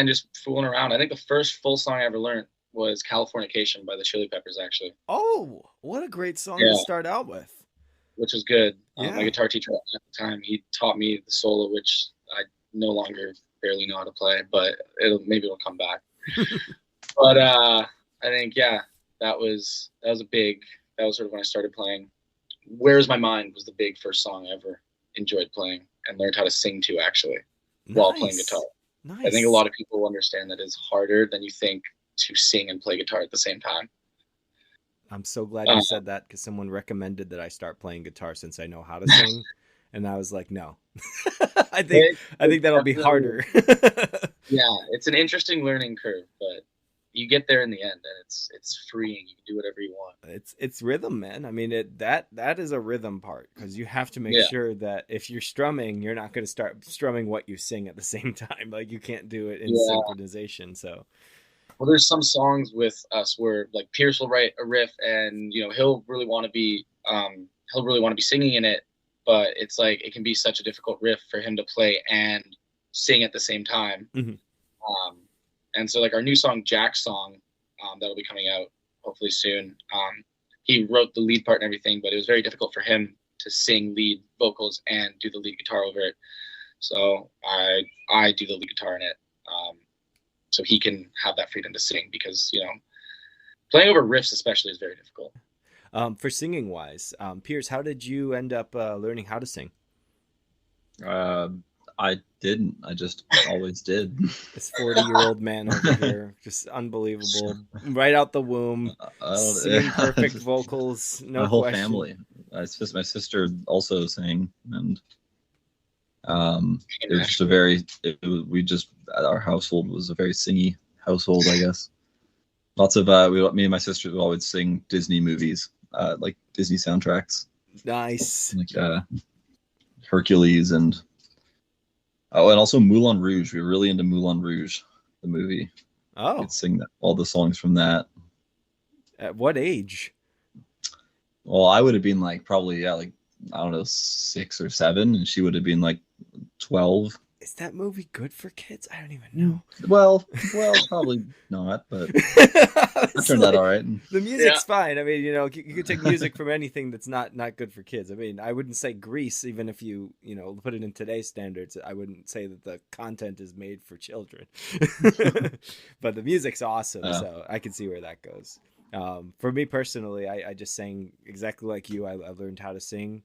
Speaker 3: just fooling around. I think the first full song I ever learned was Californication by the Chili Peppers, actually.
Speaker 1: Oh, what a great song to start out with.
Speaker 3: Which was good. My guitar teacher at the time, he taught me the solo, which I no longer barely know how to play, but maybe it'll come back. But I think, that was sort of when I started playing. Where's My Mind was the big first song I ever enjoyed playing and learned how to sing to, actually, while playing guitar. Nice. I think a lot of people understand that it's harder than you think to sing and play guitar at the same time.
Speaker 1: I'm so glad you said that, because someone recommended that I start playing guitar since I know how to sing. And I was like, no. I think that'll be harder.
Speaker 3: Yeah, it's an interesting learning curve, but you get there in the end, and it's freeing. You can do whatever you want.
Speaker 1: It's rhythm, man. I mean, that is a rhythm part, because you have to make
Speaker 3: Yeah.
Speaker 1: sure that if you're strumming, you're not going to start strumming what you sing at the same time. Like, you can't do it in
Speaker 3: Yeah.
Speaker 1: synchronization. So,
Speaker 3: Well, there's some songs with us where like Pierce will write a riff, and he'll really want to be singing in it, but it's like it can be such a difficult riff for him to play and sing at the same time.
Speaker 1: Mhm.
Speaker 3: And so like our new song, Jack's song, that'll be coming out hopefully soon. He wrote the lead part and everything, but it was very difficult for him to sing lead vocals and do the lead guitar over it. So I do the lead guitar in it, so he can have that freedom to sing, because playing over riffs especially is very difficult.
Speaker 1: For singing wise, Pierce, how did you end up learning how to sing?
Speaker 2: I didn't. I just always did.
Speaker 1: This 40-year-old man over here, just unbelievable, right out the womb, singing perfect vocals. No
Speaker 2: my whole
Speaker 1: question.
Speaker 2: family. My sister also sang, and it was just our household was a very singy household, I guess. Lots of me and my sister would always sing Disney movies, like Disney soundtracks,
Speaker 1: Nice.
Speaker 2: like Hercules and also Moulin Rouge. We were really into Moulin Rouge, the movie.
Speaker 1: Oh,
Speaker 2: We'd sing all the songs from that.
Speaker 1: at what age?
Speaker 2: Well, I would have been like probably like I don't know 6 or 7, and she would have been like 12.
Speaker 1: Is that movie good for kids? I don't even know.
Speaker 2: Well, probably not, but it turned out all right.
Speaker 1: The music's fine. I mean, you could take music from anything that's not good for kids. I mean, I wouldn't say Grease, even if you put it in today's standards. I wouldn't say that the content is made for children. But the music's awesome, so I can see where that goes. For me personally, I just sang exactly like you. I learned how to sing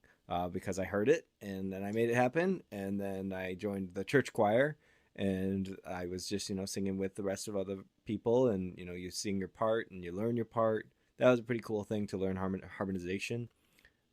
Speaker 1: because I heard it, and then I made it happen, and then I joined the church choir, and I was just singing with the rest of other people, and you sing your part and you learn your part. That was a pretty cool thing to learn harmonization.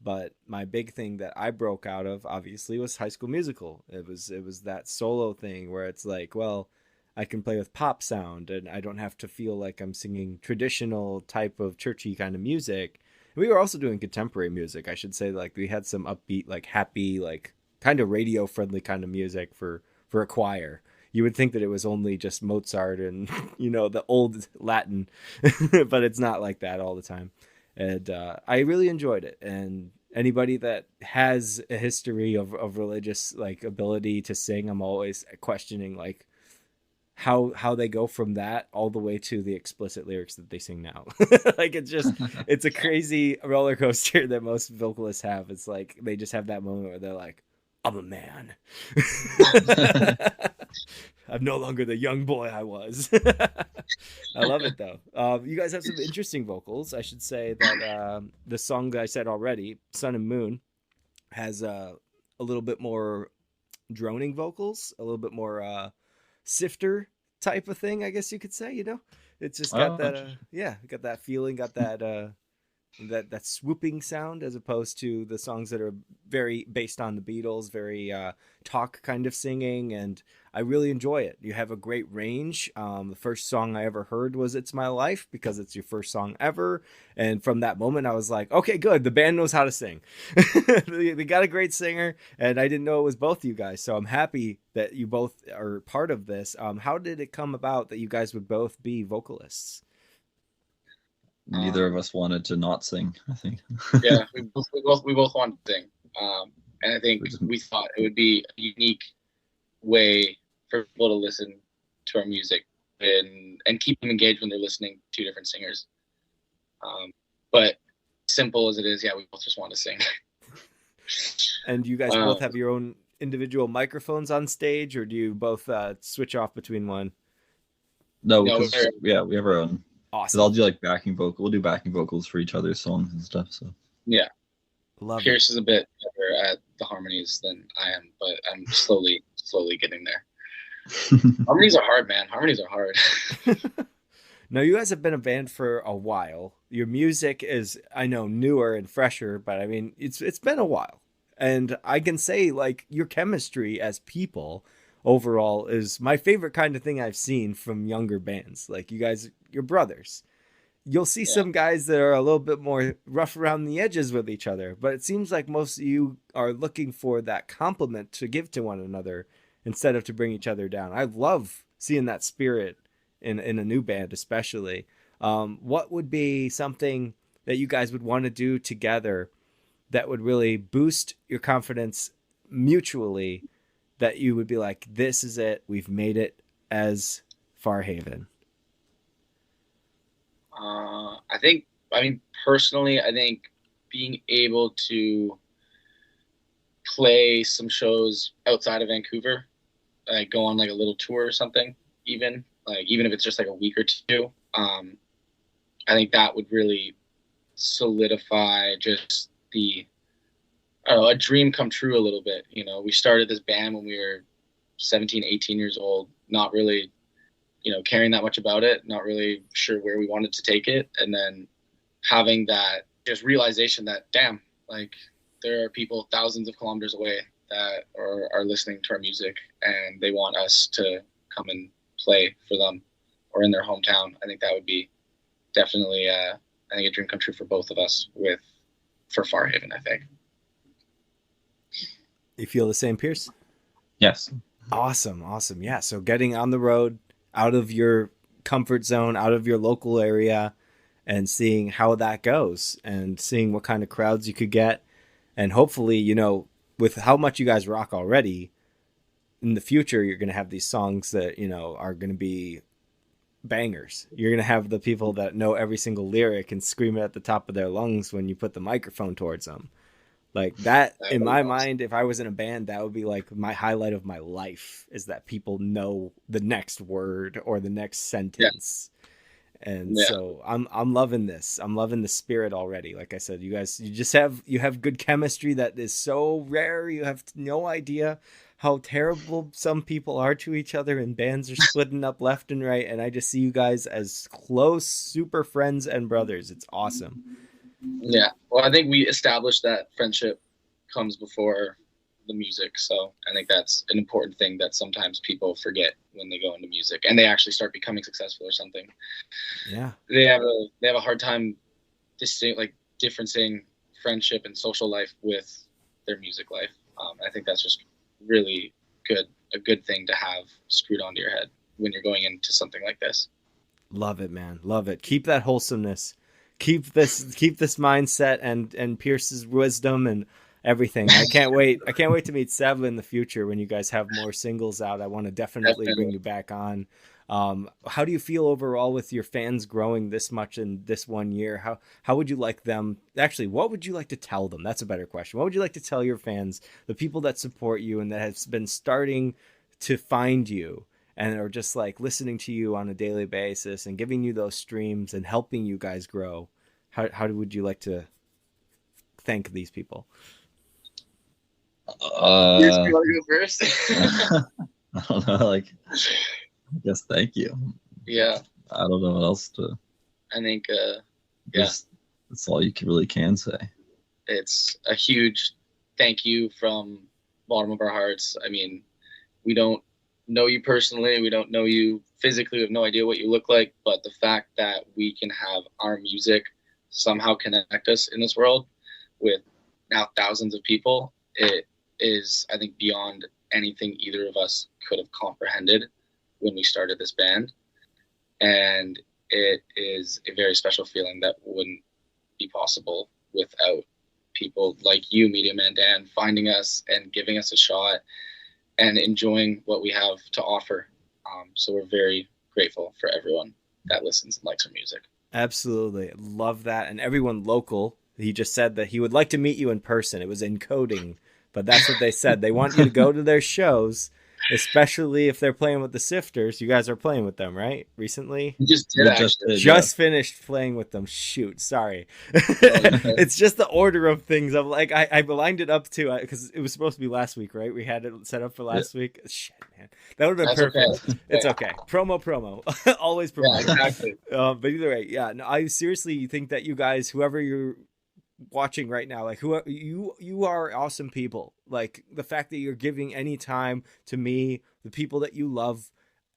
Speaker 1: But my big thing that I broke out of, obviously, was High School Musical. It was that solo thing where it's like, well, I can play with pop sound, and I don't have to feel like I'm singing traditional type of churchy kind of music. We were also doing contemporary music, I should say. Like, we had some upbeat, like happy, like kind of radio friendly kind of music for a choir. You would think that it was only just Mozart and the old Latin, but it's not like that all the time. And I really enjoyed it. And anybody that has a history of religious like ability to sing, I'm always questioning like how they go from that all the way to the explicit lyrics that they sing now. Like, it's a crazy roller coaster that most vocalists have. It's like they just have that moment where they're like, I'm a man. I'm no longer the young boy I was. I love it though. You guys have some interesting vocals. I should say that the song that I said already, Sun and Moon, has a little bit more droning vocals, a little bit more sifter type of thing, I guess you could say. It's just got got that feeling, got that that swooping sound, as opposed to the songs that are very based on the Beatles, very talk kind of singing, and I really enjoy it. You have a great range. The first song I ever heard was It's My Life, because it's your first song ever, and from that moment I was like, okay, good, the band knows how to sing. They got a great singer, and I didn't know it was both you guys, so I'm happy that you both are part of this. How did it come about that you guys would both be vocalists?
Speaker 2: Neither of us wanted to not sing, I think.
Speaker 3: Yeah, we both wanted to sing, and I think we thought it would be a unique way for people to listen to our music and keep them engaged when they're listening to different singers. But simple as it is, we both just want to sing.
Speaker 1: And you guys both have your own individual microphones on stage, or do you both switch off between one?
Speaker 2: No, we have our own.
Speaker 1: Awesome.
Speaker 2: I'll do like backing vocal. We'll do backing vocals for each other's songs and stuff. So
Speaker 3: yeah,
Speaker 1: love
Speaker 3: Pierce
Speaker 1: it.
Speaker 3: is a bit better at the harmonies than I am, but I'm slowly getting there. Harmonies are hard, man. Harmonies are hard.
Speaker 1: Now, you guys have been a band for a while. Your music is, I know, newer and fresher, but I mean, it's been a while, and I can say like your chemistry as people overall is my favorite kind of thing I've seen from younger bands. Like, you guys you're brothers. You'll see some guys that are a little bit more rough around the edges with each other, but it seems like most of you are looking for that compliment to give to one another instead of to bring each other down. I love seeing that spirit in a new band, especially. What would be something that you guys would want to do together that would really boost your confidence mutually, that you would be like, this is it, we've made it as Farhaven?
Speaker 3: Personally, I think being able to play some shows outside of Vancouver, like go on like a little tour or something, even if it's just like a week or two, I think that would really solidify just a dream come true a little bit. You know, we started this band when we were 17, 18 years old, not really, caring that much about it, not really sure where we wanted to take it. And then having that just realization that, damn, like there are people thousands of kilometers away that are listening to our music and they want us to come and play for them or in their hometown. I think that would be definitely, a dream come true for both of us for Farhaven, I think.
Speaker 1: You feel the same, Pierce?
Speaker 2: Yes.
Speaker 1: Awesome. Yeah. So getting on the road, out of your comfort zone, out of your local area, and seeing how that goes and seeing what kind of crowds you could get. And hopefully, with how much you guys rock already, in the future, you're going to have these songs that, are going to be bangers. You're going to have the people that know every single lyric and scream it at the top of their lungs when you put the microphone towards them. Like that, in my mind, if I was in a band, that would be like my highlight of my life, is that people know the next word or the next sentence. Yeah. And so I'm loving this. I'm loving the spirit already. Like I said, you guys, you have good chemistry that is so rare. You have no idea how terrible some people are to each other, and bands are splitting up left and right. And I just see you guys as close, super friends and brothers. It's awesome.
Speaker 3: Yeah. Well, I think we established that friendship comes before the music. So I think that's an important thing that sometimes people forget when they go into music and they actually start becoming successful or something.
Speaker 1: Yeah.
Speaker 3: They have a hard time differencing friendship and social life with their music life. I think that's just really a good thing to have screwed onto your head when you're going into something like this. Love
Speaker 1: it, man. Love it. Keep that wholesomeness. Keep this mindset and Pierce's wisdom and everything. I can't wait to meet Seb in the future when you guys have more singles out. I want to definitely bring you back on. How do you feel overall with your fans growing this much in this 1 year? How would you like them? Actually, what would you like to tell them? That's a better question. What would you like to tell your fans, the people that support you and that have been starting to find you and are just like listening to you on a daily basis and giving you those streams and helping you guys grow? How would you like to thank these people?
Speaker 3: You want to go first?
Speaker 2: I don't know. I guess thank you.
Speaker 3: Yeah.
Speaker 2: I don't know what else to.
Speaker 3: I think,
Speaker 2: that's all you can say.
Speaker 3: It's a huge thank you from bottom of our hearts. I mean, we don't know you personally. We don't know you physically. We have no idea what you look like. But the fact that we can have our music somehow connect us in this world with now thousands of people, it is, I think, beyond anything either of us could have comprehended when we started this band. And it is a very special feeling that wouldn't be possible without people like you, Media Man Dan, finding us and giving us a shot and enjoying what we have to offer. So we're very grateful for everyone that listens and likes our music.
Speaker 1: Absolutely. Love that. And everyone local, he just said that he would like to meet you in person. It was in coding, but that's what they said. They want you to go to their shows, especially if they're playing with the Sifters. You guys are playing with them, right? Recently?
Speaker 3: We just did.
Speaker 1: Just finished playing with them. Shoot, sorry. It's just the order of things. I'm like, I lined it up too, because it was supposed to be last week, right? We had it set up for last week. Shit, man. That would have been perfect. Okay. It's okay. Promo. Always promo.
Speaker 3: Yeah, exactly.
Speaker 1: But either way, yeah. No, I seriously think that you guys, whoever you're watching right now, like you are awesome people. Like the fact that you're giving any time to me, the people that you love,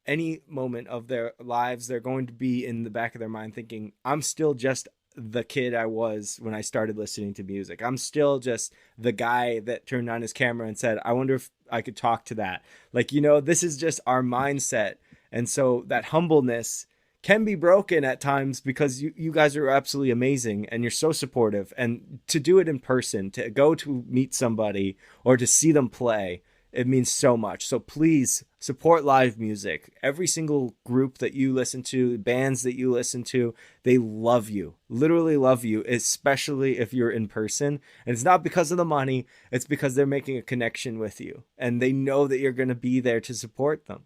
Speaker 1: any moment of their lives, they're going to be in the back of their mind thinking, I'm still just the kid I was when I started listening to music. I'm still just the guy that turned on his camera and said, I wonder if I could talk to that. Like, this is just our mindset. And so that humbleness can be broken at times because you guys are absolutely amazing and you're so supportive. And to do it in person, to go to meet somebody or to see them play, it means so much. So please support live music. Every single group that you listen to, bands that you listen to, they love you, literally love you, especially if you're in person. And it's not because of the money. It's because they're making a connection with you and they know that you're going to be there to support them.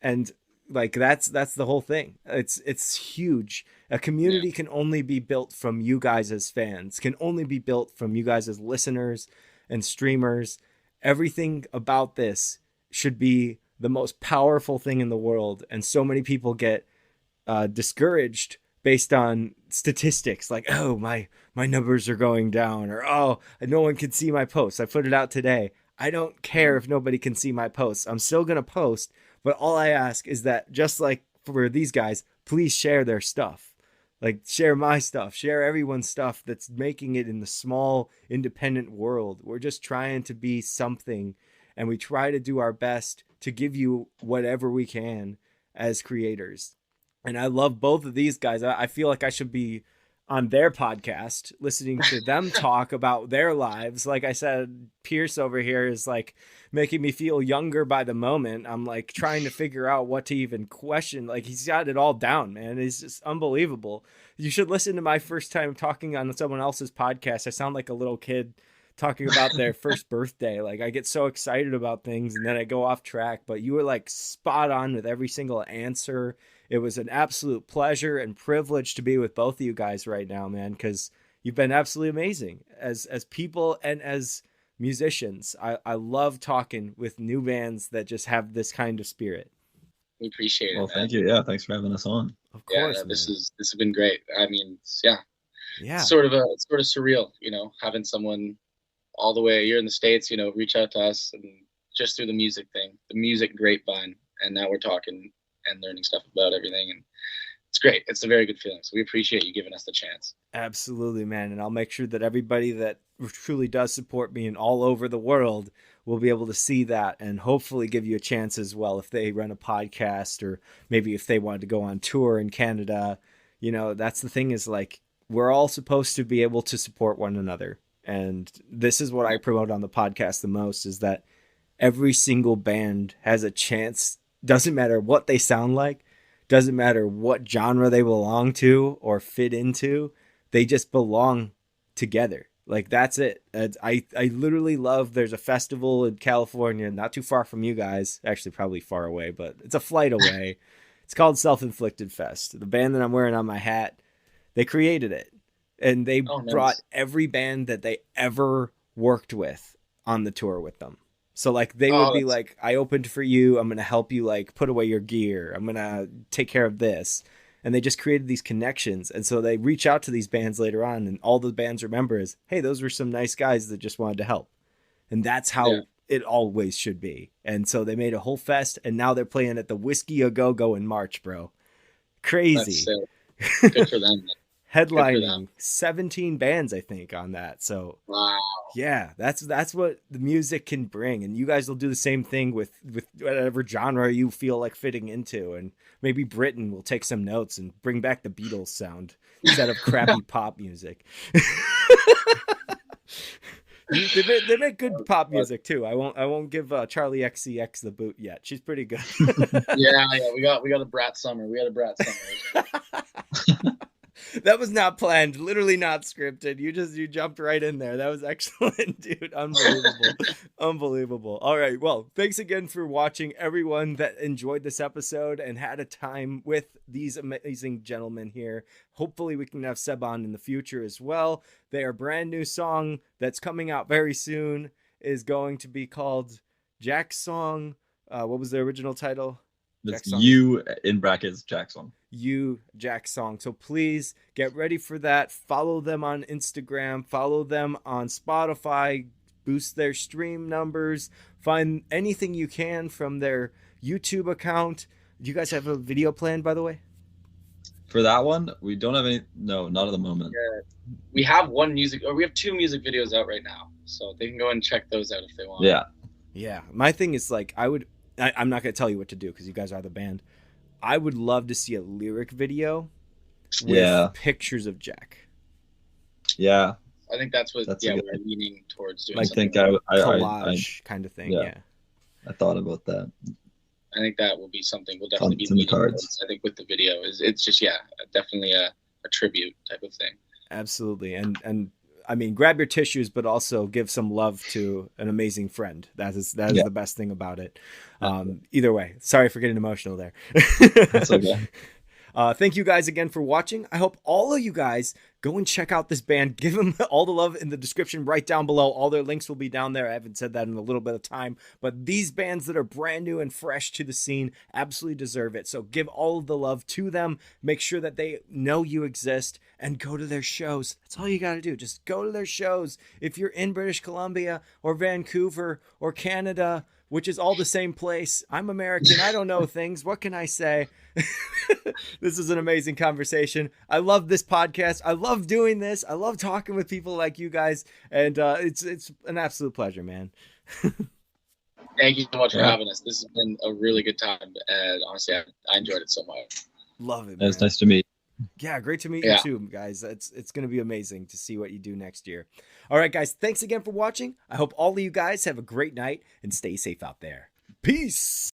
Speaker 1: And like, that's the whole thing. It's huge. A community can only be built from you guys as fans, can only be built from you guys as listeners and streamers. Everything about this should be the most powerful thing in the world. And so many people get discouraged based on statistics like, oh, my numbers are going down, or, oh, no one can see my posts. I put it out today. I don't care if nobody can see my posts. I'm still going to post. But all I ask is that, just like for these guys, please share their stuff. Like, share my stuff, share everyone's stuff that's making it in the small, independent world. We're just trying to be something, and we try to do our best to give you whatever we can as creators. And I love both of these guys. I feel like I should be on their podcast, listening to them talk about their lives. Like I said, Pierce over here is like making me feel younger by the moment. I'm like trying to figure out what to even question. Like, he's got it all down, man. It's just unbelievable. You should listen to my first time talking on someone else's podcast. I sound like a little kid talking about their first birthday. Like, I get so excited about things and then I go off track, but you were like spot on with every single answer. It was an absolute pleasure and privilege to be with both of you guys right now, man, because you've been absolutely amazing as people and as musicians. I love talking with new bands that just have this kind of spirit.
Speaker 3: We appreciate it.
Speaker 2: Well, thank you. Yeah, thanks for having us on.
Speaker 1: Of course,
Speaker 3: yeah, this has been great. I mean, yeah,
Speaker 1: it's
Speaker 3: sort of surreal, having someone all the way here in the States, reach out to us, and just through the music thing, the music grapevine, and now we're talking and learning stuff about everything, and it's great. It's a very good feeling. So we appreciate you giving us the chance.
Speaker 1: Absolutely, man. And I'll make sure that everybody that truly does support me and all over the world will be able to see that and hopefully give you a chance as well if they run a podcast, or maybe if they wanted to go on tour in Canada. That's the thing, is like, we're all supposed to be able to support one another. And this is what I promote on the podcast the most, is that every single band has a chance. Doesn't matter what they sound like, doesn't matter what genre they belong to or fit into, they just belong together. Like, that's it. I literally love, there's a festival in California, not too far from you guys, actually probably far away, but it's a flight away. It's called Self-Inflicted Fest. The band that I'm wearing on my hat, they created it. And they brought every band that they ever worked with on the tour with them. So like, they would be like, I opened for you. I'm going to help you, like, put away your gear. I'm going to take care of this. And they just created these connections. And so they reach out to these bands later on, and all the bands remember is, hey, those were some nice guys that just wanted to help. And that's how it always should be. And so they made a whole fest, and now they're playing at the Whiskey A Go-Go in March, bro. Crazy.
Speaker 3: That's good for them.
Speaker 1: Headlining 17 bands, I think, on that. So
Speaker 3: wow.
Speaker 1: Yeah, that's what the music can bring, and you guys will do the same thing with whatever genre you feel like fitting into. And maybe Britain will take some notes and bring back the Beatles sound instead of crappy pop music. They make good pop music too. I won't give Charlie XCX the boot yet. She's pretty good.
Speaker 3: yeah, we got a Brat Summer.
Speaker 1: That was not planned, literally not scripted. You jumped right in there. That was excellent, dude. Unbelievable. All right. Well, thanks again for watching, everyone that enjoyed this episode and had a time with these amazing gentlemen here. Hopefully we can have Seb on in the future as well. Their brand new song that's coming out very soon is going to be called Jack's Song. What was the original title?
Speaker 2: It's you in brackets Jack's Song.
Speaker 1: You Jack's Song. So please get ready for that. Follow them on Instagram. Follow them on Spotify. Boost their stream numbers. Find anything you can from their YouTube account. Do you guys have a video planned, by the way?
Speaker 2: For that one, we don't have any. No, not at the moment.
Speaker 3: Yeah. We have we have 2 music videos out right now, so they can go and check those out if they want.
Speaker 2: Yeah.
Speaker 1: Yeah. My thing is like, I'm not going to tell you what to do because you guys are the band. I would love to see a lyric video with pictures of Jack.
Speaker 2: Yeah.
Speaker 3: I think that's what we're leaning towards doing.
Speaker 1: Collage kind of thing. Yeah.
Speaker 2: I thought about that.
Speaker 3: I think that will be something we'll definitely be
Speaker 2: in the
Speaker 3: leaning
Speaker 2: cards.
Speaker 3: towards. I think with the video it's just definitely a tribute type of thing.
Speaker 1: Absolutely. And I mean, grab your tissues, but also give some love to an amazing friend. That is the best thing about it. Either way, sorry for getting emotional there.
Speaker 2: That's okay.
Speaker 1: Thank you guys again for watching. I hope all of you guys go and check out this band. Give them all the love in the description right down below. All their links will be down there. I haven't said that in a little bit of time, but these bands that are brand new and fresh to the scene absolutely deserve it. So give all of the love to them. Make sure that they know you exist and go to their shows. That's all you got to do. Just go to their shows. If you're in British Columbia or Vancouver or Canada, which is all the same place. I'm American. I don't know things. What can I say? This is an amazing conversation. I love this podcast. I love doing this. I love talking with people like you guys. And it's an absolute pleasure, man.
Speaker 3: Thank you so much for having us. This has been a really good time. And honestly, I enjoyed it so much.
Speaker 1: Love it, man.
Speaker 2: It's nice to meet.
Speaker 1: Yeah, great to meet you too, guys. It's going to be amazing to see what you do next year. All right, guys, thanks again for watching. I hope all of you guys have a great night and stay safe out there. Peace.